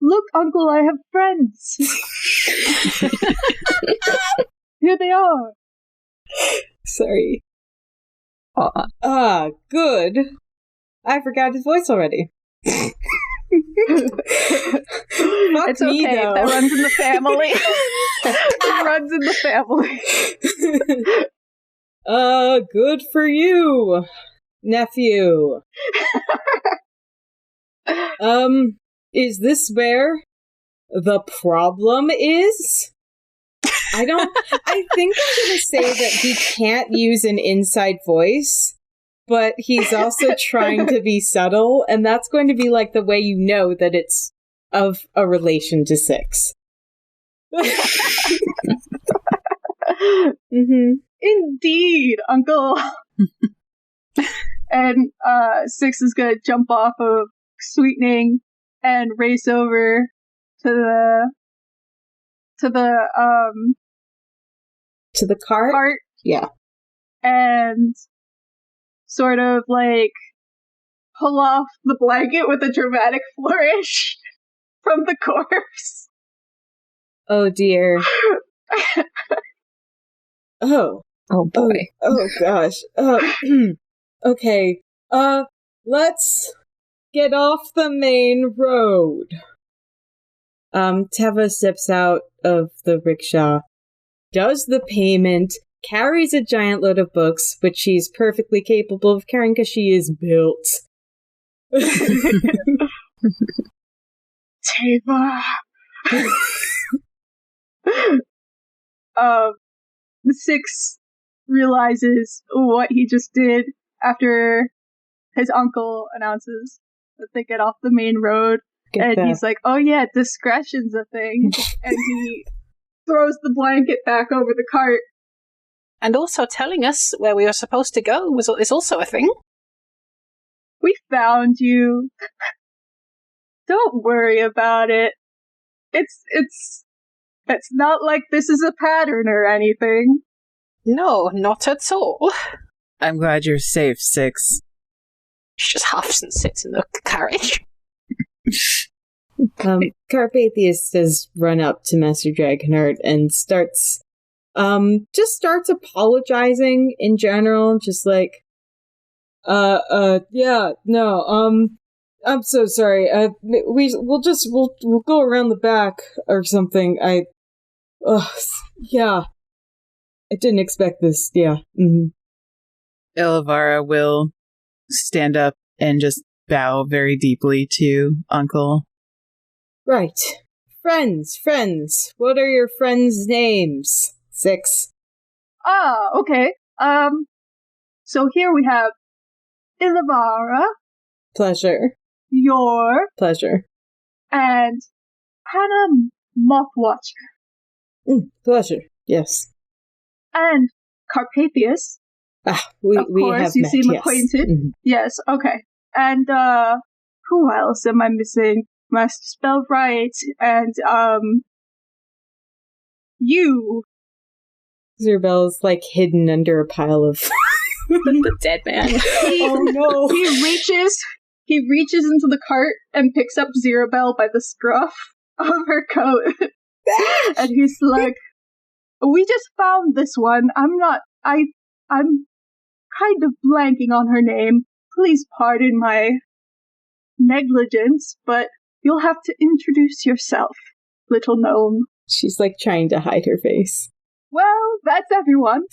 Look, Uncle, I have friends! Here they are! Sorry. Aw. Good. I forgot his voice already. Fuck It's me, okay, though. that runs in the family. It runs in the family. Good for you, nephew. Is this where the problem is? I think I'm gonna say that he can't use an inside voice, but he's also trying to be subtle, and that's going to be like the way you know that it's of a relation to Six. Mm-hmm. Indeed, Uncle. And Six is gonna jump off of Sweetening and race over to the cart? cart. Yeah. And sort of like pull off the blanket with a dramatic flourish from the corpse. Oh dear. Oh. Oh boy. Oh gosh. Okay. Let's get off the main road. Teva steps out of the rickshaw, does the payment, carries a giant load of books, which she's perfectly capable of carrying because she is built. Teva. The Six realizes what he just did after his uncle announces that they get off the main road. He's like, oh yeah, discretion's a thing. And he throws the blanket back over the cart. And also telling us where we were supposed to go is also a thing. We found you. Don't worry about it. It's not like this is a pattern or anything. No, not at all. I'm glad you're safe, Six. She just huffs and sits in the carriage. Carpathius does run up to Master Dragonheart and starts apologizing in general, just like, yeah, no, I'm so sorry, we'll go around the back or something, yeah, I didn't expect this, yeah, mm-hmm. Elthana will stand up and just bow very deeply to Uncle. Right. Friends, what are your friends' names? Six. Okay. So here we have Elthana. Pleasure. Your. Pleasure. And Hannah Mothwatcher. Pleasure. Yes. And Carpathius. We course, have you met, seem yes. acquainted. Mm-hmm. Yes, okay. And, who else am I missing? Must spell right. And, you. Zerbel's like hidden under a pile of The dead man. Oh no. He reaches into the cart and picks up Zerbel by the scruff of her coat. And he's like, we just found this one. I'm kind of blanking on her name. Please pardon my negligence, but you'll have to introduce yourself, little gnome. She's like trying to hide her face. Well, that's everyone.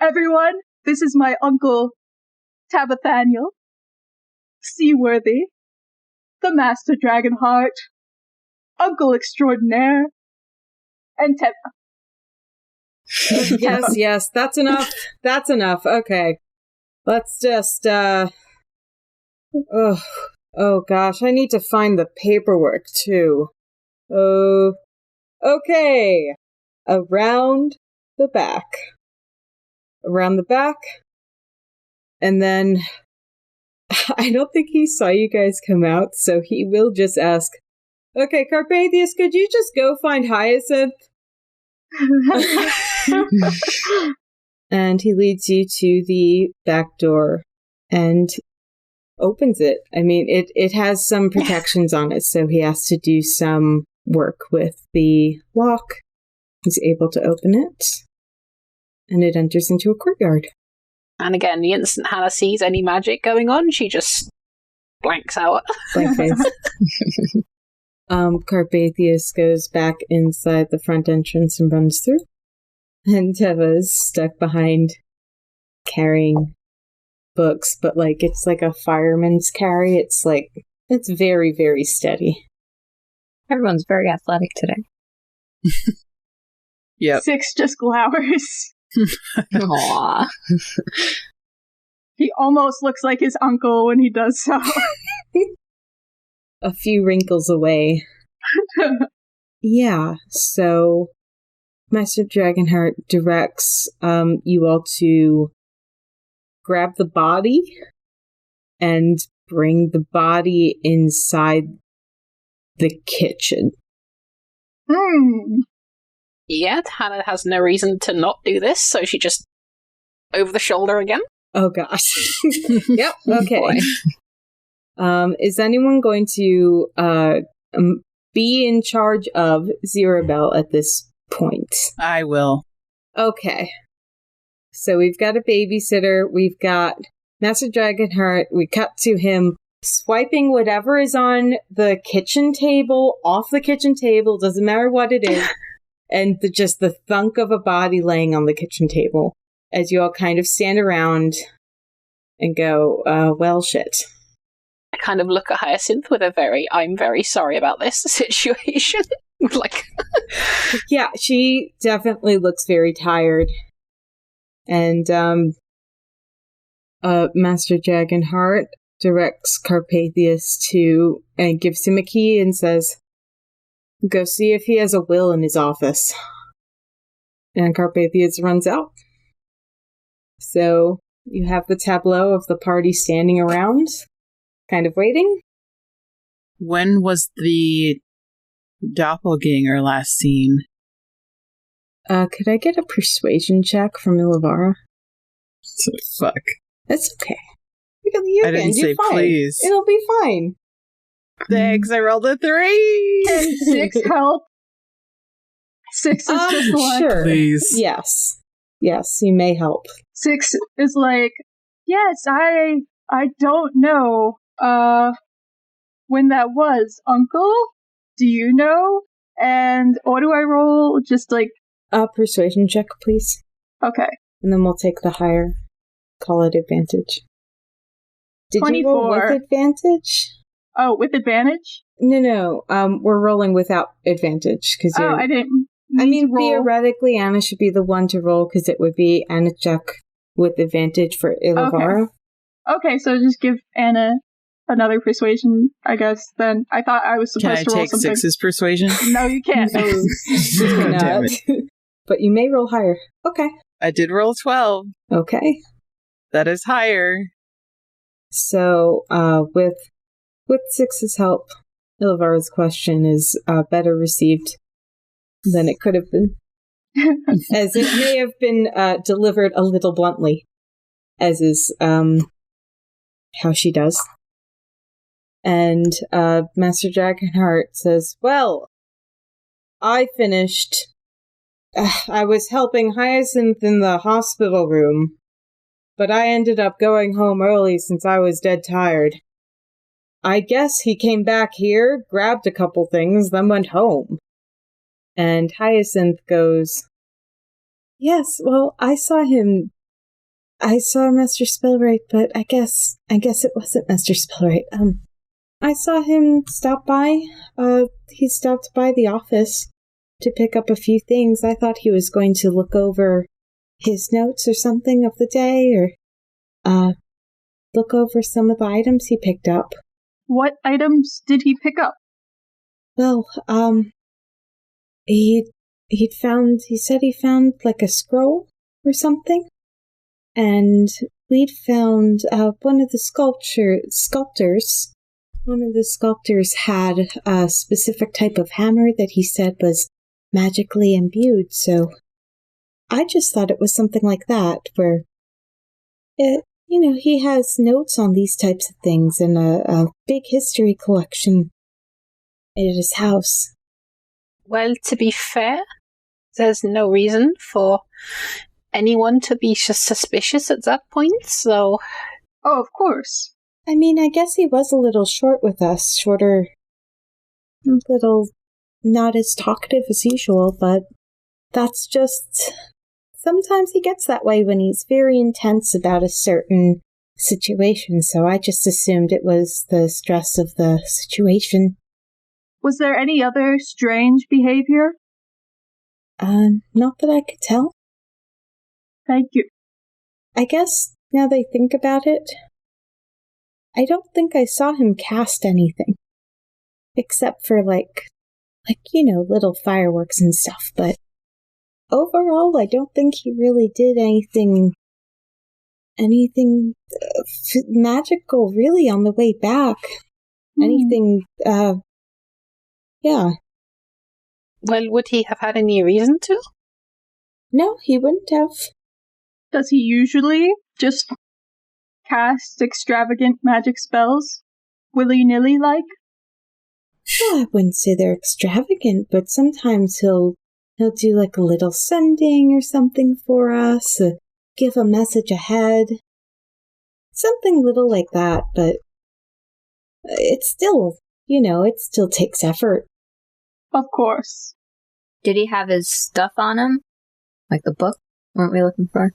Everyone, this is my uncle Tabathaniel, Seaworthy, the Master Dragonheart, Uncle Extraordinaire, and Teba. Yes, that's enough. That's enough. Okay. Let's just, oh gosh, I need to find the paperwork, too. Oh, okay. Around the back. And then, I don't think he saw you guys come out, so he will just ask, okay, Carpathius, could you just go find Hyacinth? And he leads you to the back door and opens it. I mean, it has some protections on it, so he has to do some work with the lock. He's able to open it, and it enters into a courtyard. And again, the instant Hannah sees any magic going on, she just blanks out. Blank face. Carpathius goes back inside the front entrance and runs through. And Teva is stuck behind carrying books, but it's like a fireman's carry. It's very, very steady. Everyone's very athletic today. Yep. 6 just glowers. Aww. He almost looks like his uncle when he does so. A few wrinkles away. Yeah, so Master Dragonheart directs you all to grab the body and bring the body inside the kitchen. Yeah, Hannah has no reason to not do this, so she just over the shoulder again. Oh gosh. Yep, okay. Is anyone going to be in charge of Zerabel at this point? I will. Okay. So we've got a babysitter, we've got Master Dragonheart, we cut to him swiping whatever is on the kitchen table, off the kitchen table, doesn't matter what it is, and just the thunk of a body laying on the kitchen table, as you all kind of stand around and go, well, shit. I kind of look at Hyacinth with I'm very sorry about this situation. Yeah, she definitely looks very tired. And, Master Dragonheart directs Carpathius to, and gives him a key and says, go see if he has a will in his office. And Carpathius runs out. So, you have the tableau of the party standing around, kind of waiting. When was the doppelganger last seen? Could I get a persuasion check from Ilivara? Fuck. That's okay. You I didn't say fine. please. It'll be fine. Thanks, I rolled a 3! Can 6 help? 6 is just like... Sure. Please. Yes. Yes, you may help. 6 is like, yes, I don't know, when that was, Uncle? Do you know? And what do I roll? Just like... Persuasion check, please. Okay. And then we'll take the higher. Call it advantage. Did 24. you roll with advantage? Oh, with advantage? No. We're rolling without advantage. I didn't... I mean, roll. theoretically, Anna should be the one to roll, because it would be Anna check with advantage for Ilivara. Okay, so just give Anna another persuasion, I guess, then. I thought I was supposed to roll something. Can I take 6's persuasion? No, you can't. No, Damn it. But you may roll higher. Okay. I did roll 12. Okay. That is higher. So, with 6's help, Ilivara's question is better received than it could have been. As it may have been delivered a little bluntly, as is how she does. And Master Dragonheart says, well, I finished. I was helping Hyacinth in the hospital room, but I ended up going home early since I was dead tired. I guess he came back here, grabbed a couple things, then went home. And Hyacinth goes, yes, well, I saw him. I saw Master Spellwright, but I guess it wasn't Master Spellwright. I saw him stop by. He stopped by the office to pick up a few things. I thought he was going to look over his notes or something of the day, or look over some of the items he picked up. What items did he pick up? Well, he said he found like a scroll or something, and we'd found one of the sculptors had a specific type of hammer that he said was magically imbued, so I just thought it was something like that, where he has notes on these types of things and a big history collection at his house. Well, to be fair, there's no reason for anyone to be suspicious at that point, so... Oh, of course. I mean, I guess he was a little short with us, a little not as talkative as usual, but that's just... Sometimes he gets that way when he's very intense about a certain situation, so I just assumed it was the stress of the situation. Was there any other strange behavior? Not that I could tell. Thank you. I guess, now that I think about it, I don't think I saw him cast anything. Except for, little fireworks and stuff, but overall, I don't think he really did anything magical, really, on the way back. Yeah. Well, would he have had any reason to? No, he wouldn't have. Does he usually just cast extravagant magic spells? Willy-nilly like? Well, I wouldn't say they're extravagant, but sometimes he'll do like a little sending or something for us, give a message ahead. Something little like that, but it's still, it still takes effort. Of course. Did he have his stuff on him? Like the book? Weren't we looking for?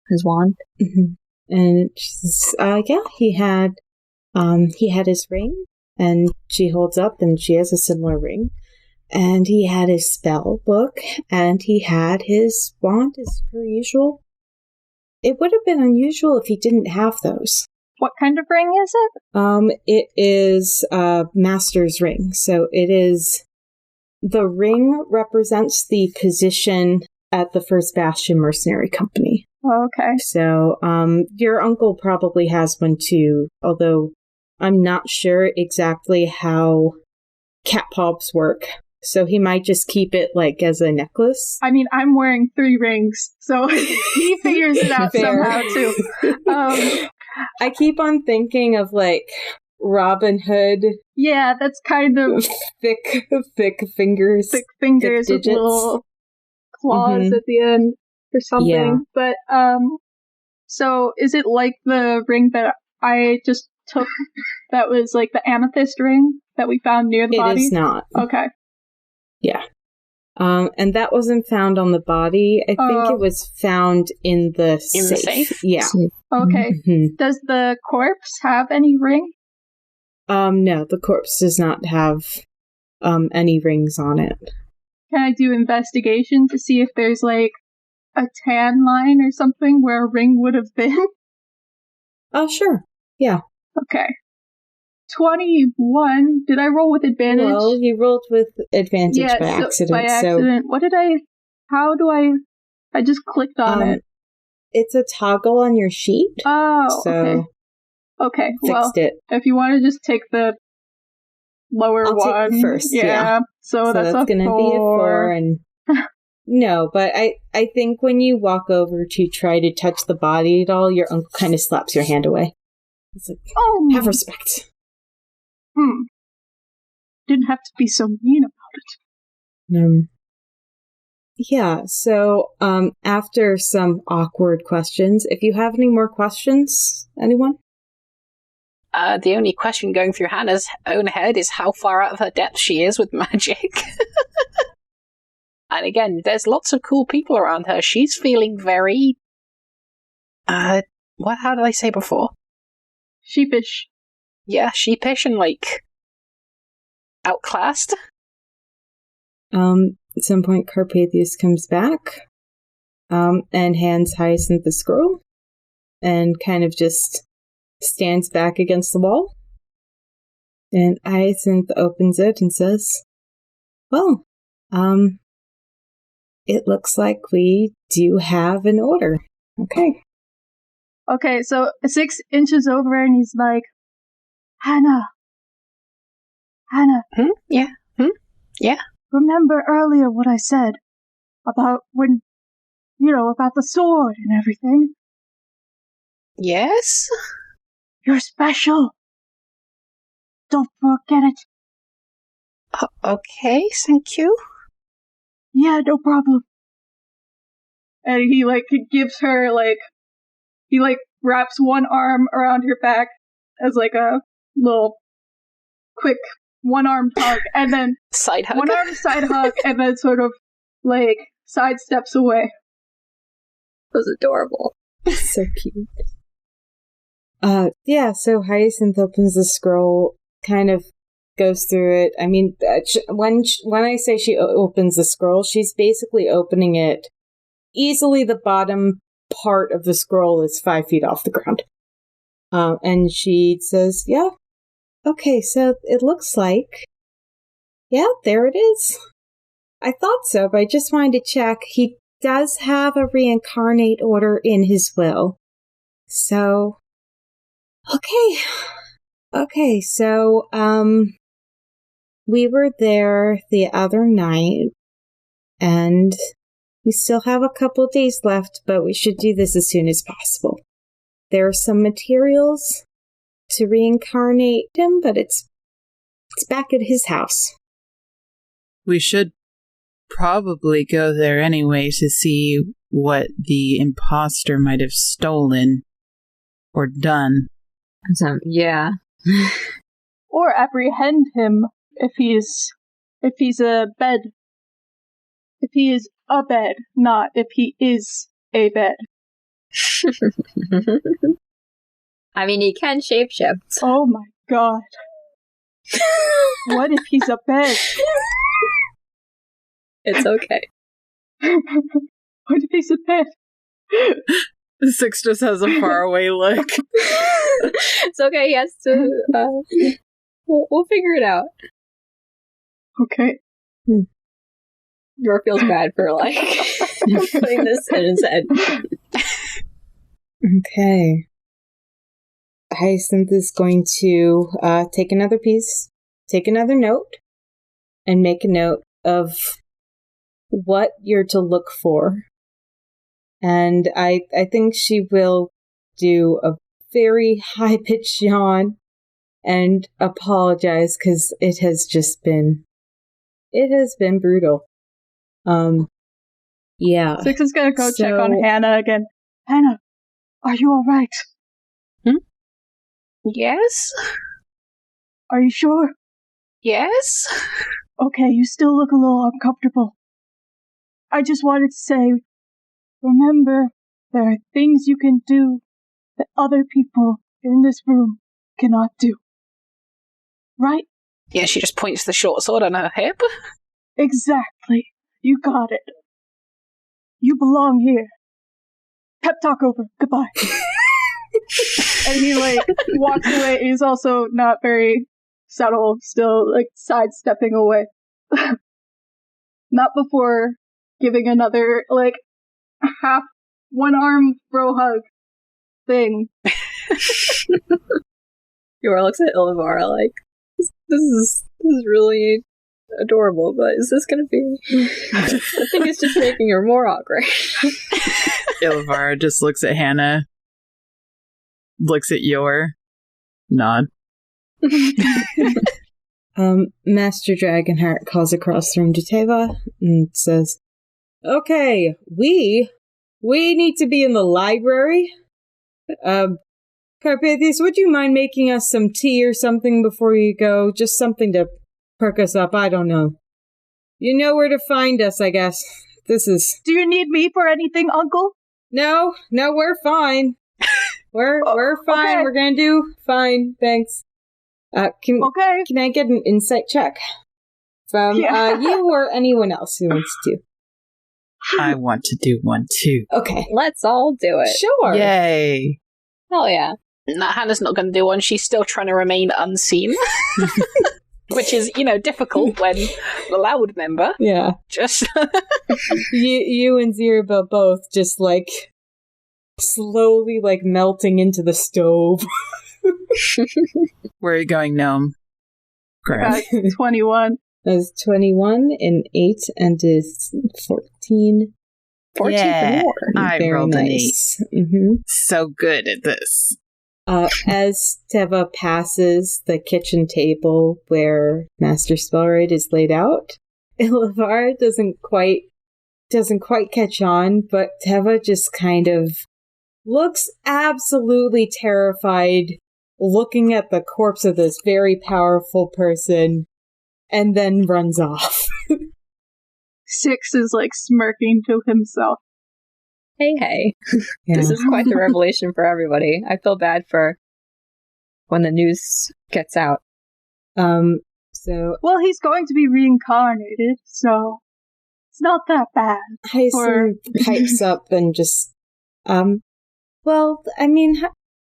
His wand? Mm-hmm. And she says, yeah, he had his ring, and she holds up, and she has a similar ring. And he had his spell book, and he had his wand as per usual. It would have been unusual if he didn't have those. What kind of ring is it? It is a master's ring. So it is... The ring represents the position at the First Bastion Mercenary Company. Oh, okay. So, your uncle probably has one too, although I'm not sure exactly how cat paws work. So he might just keep it, as a necklace. I mean, I'm wearing 3 rings, so he figures it out somehow, too. I keep on thinking of, Robin Hood. Yeah, that's kind of... Thick fingers. Thick fingers thick with little claws at the end or something. Yeah. But, so is it like the ring that I just took that was, the amethyst ring that we found near the body? It is not. Okay. Yeah. And that wasn't found on the body. I think it was found in the safe. The safe? Yeah. Okay. Mm-hmm. Does the corpse have any ring? No, the corpse does not have any rings on it. Can I do investigation to see if there's a tan line or something where a ring would have been? Oh, sure. Yeah. Okay. 21. Did I roll with advantage? Well, you rolled with advantage by accident. By accident. So I just clicked on it. It's a toggle on your sheet. Oh, so okay. Fixed it. If you want to just take the lower I'll one. take it first, yeah. So that's going to be a 4. And no, but I think when you walk over to try to touch the body at all, your uncle kind of slaps your hand away. It's like, have respect. Didn't have to be so mean about it. Yeah, so after some awkward questions, if you have any more questions, anyone? The only question going through Hannah's own head is how far out of her depth she is with magic. And again, there's lots of cool people around her. She's feeling very... how did I say before? Sheepish. Yeah, sheepish and, outclassed. At some point, Carpathius comes back and hands Hyacinth the scroll and kind of just stands back against the wall. And Hyacinth opens it and says, well, it looks like we do have an order. Okay. Okay, so 6 inches over and he's like, Hannah. Yeah. Yeah. Remember earlier what I said about when, about the sword and everything? Yes? You're special. Don't forget it. Okay, thank you. Yeah, no problem. And he, gives her, he, wraps one arm around her back as, a little quick one-armed hug, and then side hug. One-armed side hug, and then sort of, sidesteps away. It was adorable. So cute. Yeah, so Hyacinth opens the scroll, kind of goes through it. I mean, when I say she opens the scroll, she's basically opening it. Easily the bottom part of the scroll is 5 feet off the ground. And she says, yeah, okay, so it looks like, yeah, there it is. I thought so, but I just wanted to check. He does have a reincarnate order in his will. So, okay, so, we were there the other night, and we still have a couple days left, but we should do this as soon as possible. There are some materials to reincarnate him, but it's back at his house. We should probably go there anyway to see what the imposter might have stolen or done. Yeah. Or apprehend him if he's a bed. If he is a bed, not if he is a bed. I mean, he can shapeshift. Oh my god. What if he's a bed? It's okay. What if he's a bed? Six just has a faraway look. It's okay, he has to... we'll figure it out. Okay. Yor feels bad for, putting this in his head. Okay. Hyacinth is going to take another note, and make a note of what you're to look for. And I think she will do a very high-pitched yawn and apologize, because it has been brutal. Yeah. 6 is gonna go check on Hannah again. Hannah, are you alright? Yes? Are you sure? Yes? Okay, you still look a little uncomfortable. I just wanted to say, remember, there are things you can do that other people in this room cannot do. Right? Yeah, she just points the short sword on her hip. Exactly. You got it. You belong here. Pep talk over. Goodbye. And he, walks away. He's also not very subtle, still, sidestepping away. Not before giving another, half one-arm bro hug thing. Yor looks at Ilivara this is really adorable, but is this gonna be... I think it's just making her more awkward. Ilivara just looks at Hannah, looks at Yor, nod. Master Dragonheart calls across the room to Teva and says, "Okay, we need to be in the library. Carpathius, would you mind making us some tea or something before you go? Just something to perk us up, I don't know. You know where to find us, I guess. This is..." Do you need me for anything, Uncle? No, we're fine. We're fine. Okay. We're gonna do fine, thanks. Can I get an insight check from you or anyone else who wants to? I want to do one too. Okay. Let's all do it. Sure. Yay. Hell yeah. Nah, Hannah's not going to do one. She's still trying to remain unseen. Which is, difficult when the loud member. Yeah. Just... you and Zirabel both just, slowly, melting into the stove. Where are you going, Gnome? Graham. 21. That's 21 and 8 and is 14. 14 Yeah, for more. I Very rolled nice. an 8. Mm-hmm. So good at this. As Teva passes the kitchen table where Master Spellrite is laid out, Ilivara doesn't quite catch on, but Teva just kind of looks absolutely terrified, looking at the corpse of this very powerful person, and then runs off. 6 is smirking to himself. Hey. Yeah. This is quite the revelation for everybody. I feel bad for when the news gets out. So Well, he's going to be reincarnated, so it's not that bad. Hyson pipes up and just,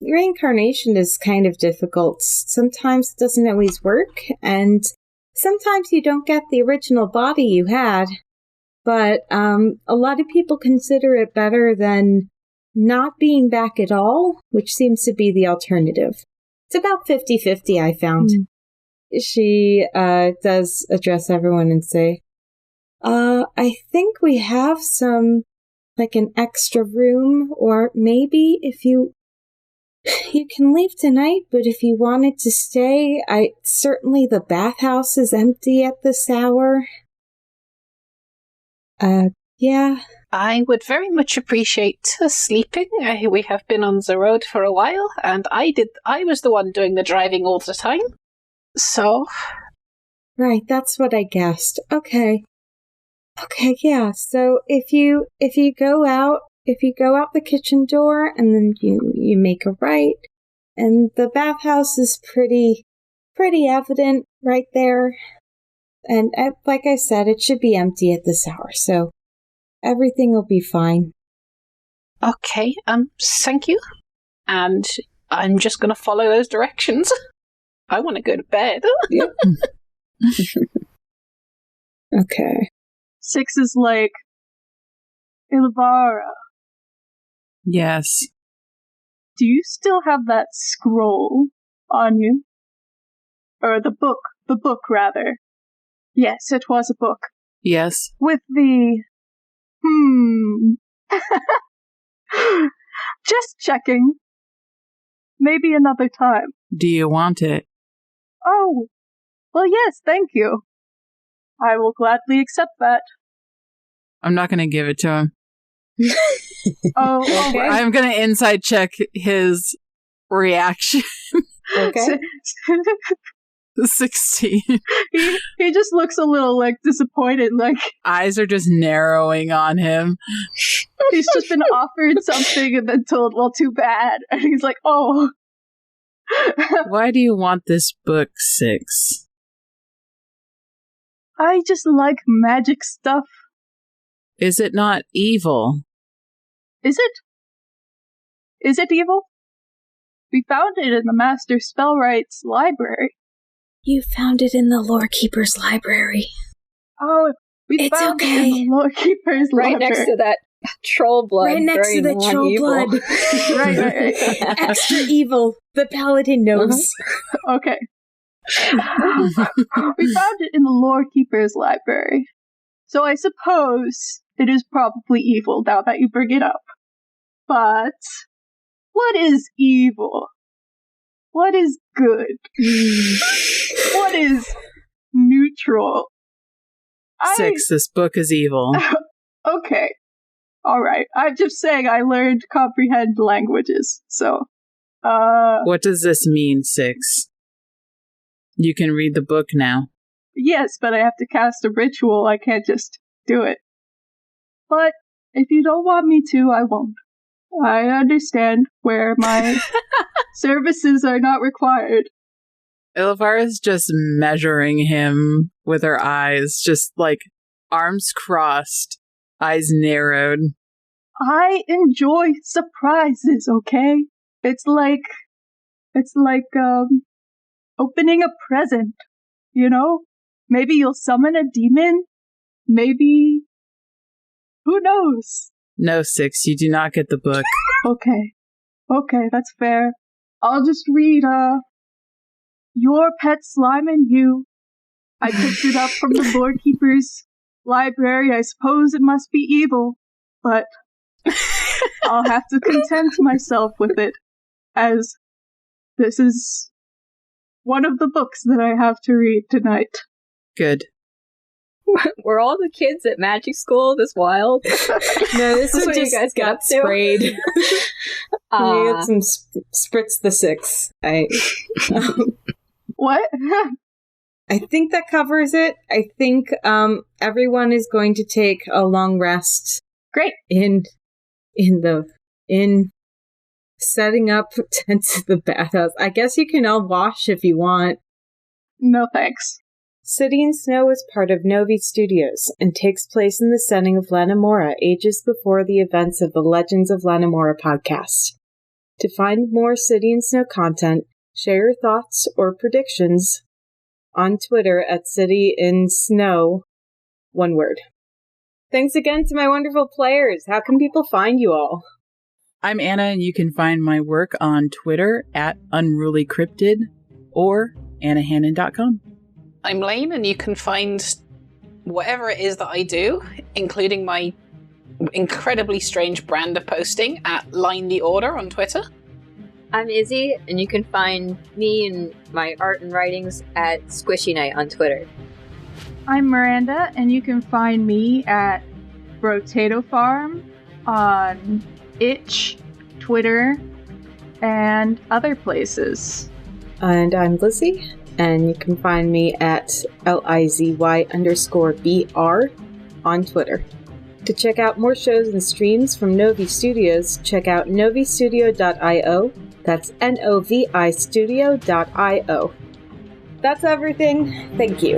reincarnation is kind of difficult. Sometimes it doesn't always work, and sometimes you don't get the original body you had. But a lot of people consider it better than not being back at all, which seems to be the alternative. It's about 50-50, I found. She does address everyone and say, I think we have some, an extra room, or maybe if you can leave tonight, but if you wanted to stay, certainly the bathhouse is empty at this hour. Yeah. I would very much appreciate sleeping. We have been on the road for a while, and I was the one doing the driving all the time. So... Right, that's what I guessed. Okay, yeah, so if you go out the kitchen door, and then you make a right, and the bathhouse is pretty evident right there. And like I said, it should be empty at this hour, so everything will be fine. Okay, thank you. And I'm just going to follow those directions. I want to go to bed. Yep. Okay. 6 is Ilivara, Yes. do you still have that scroll on you? Or the book, rather. Yes, it was a book. Yes. With the... Just checking. Maybe another time. Do you want it? Oh, well, yes, thank you. I will gladly accept that. I'm not going to give it to him. Oh, Okay. right. I'm going to inside check his reaction. Okay. 16. He just looks a little disappointed, Eyes are just narrowing on him. he's just been offered something and then told, well, too bad. And he's like, oh. Why do you want this book, 6? I just like magic stuff. Is it not evil? Is it? Is it evil? We found it in the Master Spellrite's library. You found it in the Lorekeeper's library. Oh, we It's found okay. it in the Lorekeeper's Right library. next to that troll blood. Right next very to the troll non-evil. blood. Right. Extra evil. The paladin knows. Okay. We found it in the Lorekeeper's library. So I suppose it is probably evil now that you bring it up. But what is evil? What is good? What is ritual. 6, this book is evil. Okay. Alright. I'm just saying I learned to comprehend languages, so... What does this mean, 6? You can read the book now. Yes, but I have to cast a ritual. I can't just do it. But if you don't want me to, I won't. I understand where my services are not required. Elthana's just measuring him with her eyes, just like arms crossed, eyes narrowed. I enjoy surprises, okay? It's like opening a present, you know? Maybe you'll summon a demon. Maybe... Who knows? No, 6, you do not get the book. Okay, that's fair. I'll just read, Your Pet Slime and You. I picked it up from the Lord Keeper's library. I suppose it must be evil, but I'll have to content myself with it, as this is one of the books that I have to read tonight. Good. Were all the kids at magic school this wild? No, this is what just you guys got got to? sprayed. We got some spritz the 6. What? I think that covers it. I think everyone is going to take a long rest. Great. In setting up tents at the bathhouse. I guess you can all wash if you want. No thanks. City in Snow is part of Novi Studios and takes place in the setting of Lanamora ages before the events of the Legends of Lanamora podcast. To find more City in Snow content, share your thoughts or predictions on Twitter at City in Snow, one word. Thanks again to my wonderful players. How can people find you all? I'm Anna, and you can find my work on Twitter at UnrulyCryptid or annahannon.com. I'm Lane, and you can find whatever it is that I do, including my incredibly strange brand of posting at Line the Order on Twitter. I'm Izzy, and you can find me and my art and writings at Squishy Night on Twitter. I'm Miranda, and you can find me at Brotato Farm on Itch, Twitter, and other places. And I'm Lizzie, and you can find me at LIZY_BR on Twitter. To check out more shows and streams from Novi Studios, check out novistudio.io. That's NOVI Studio.io. That's everything. Thank you.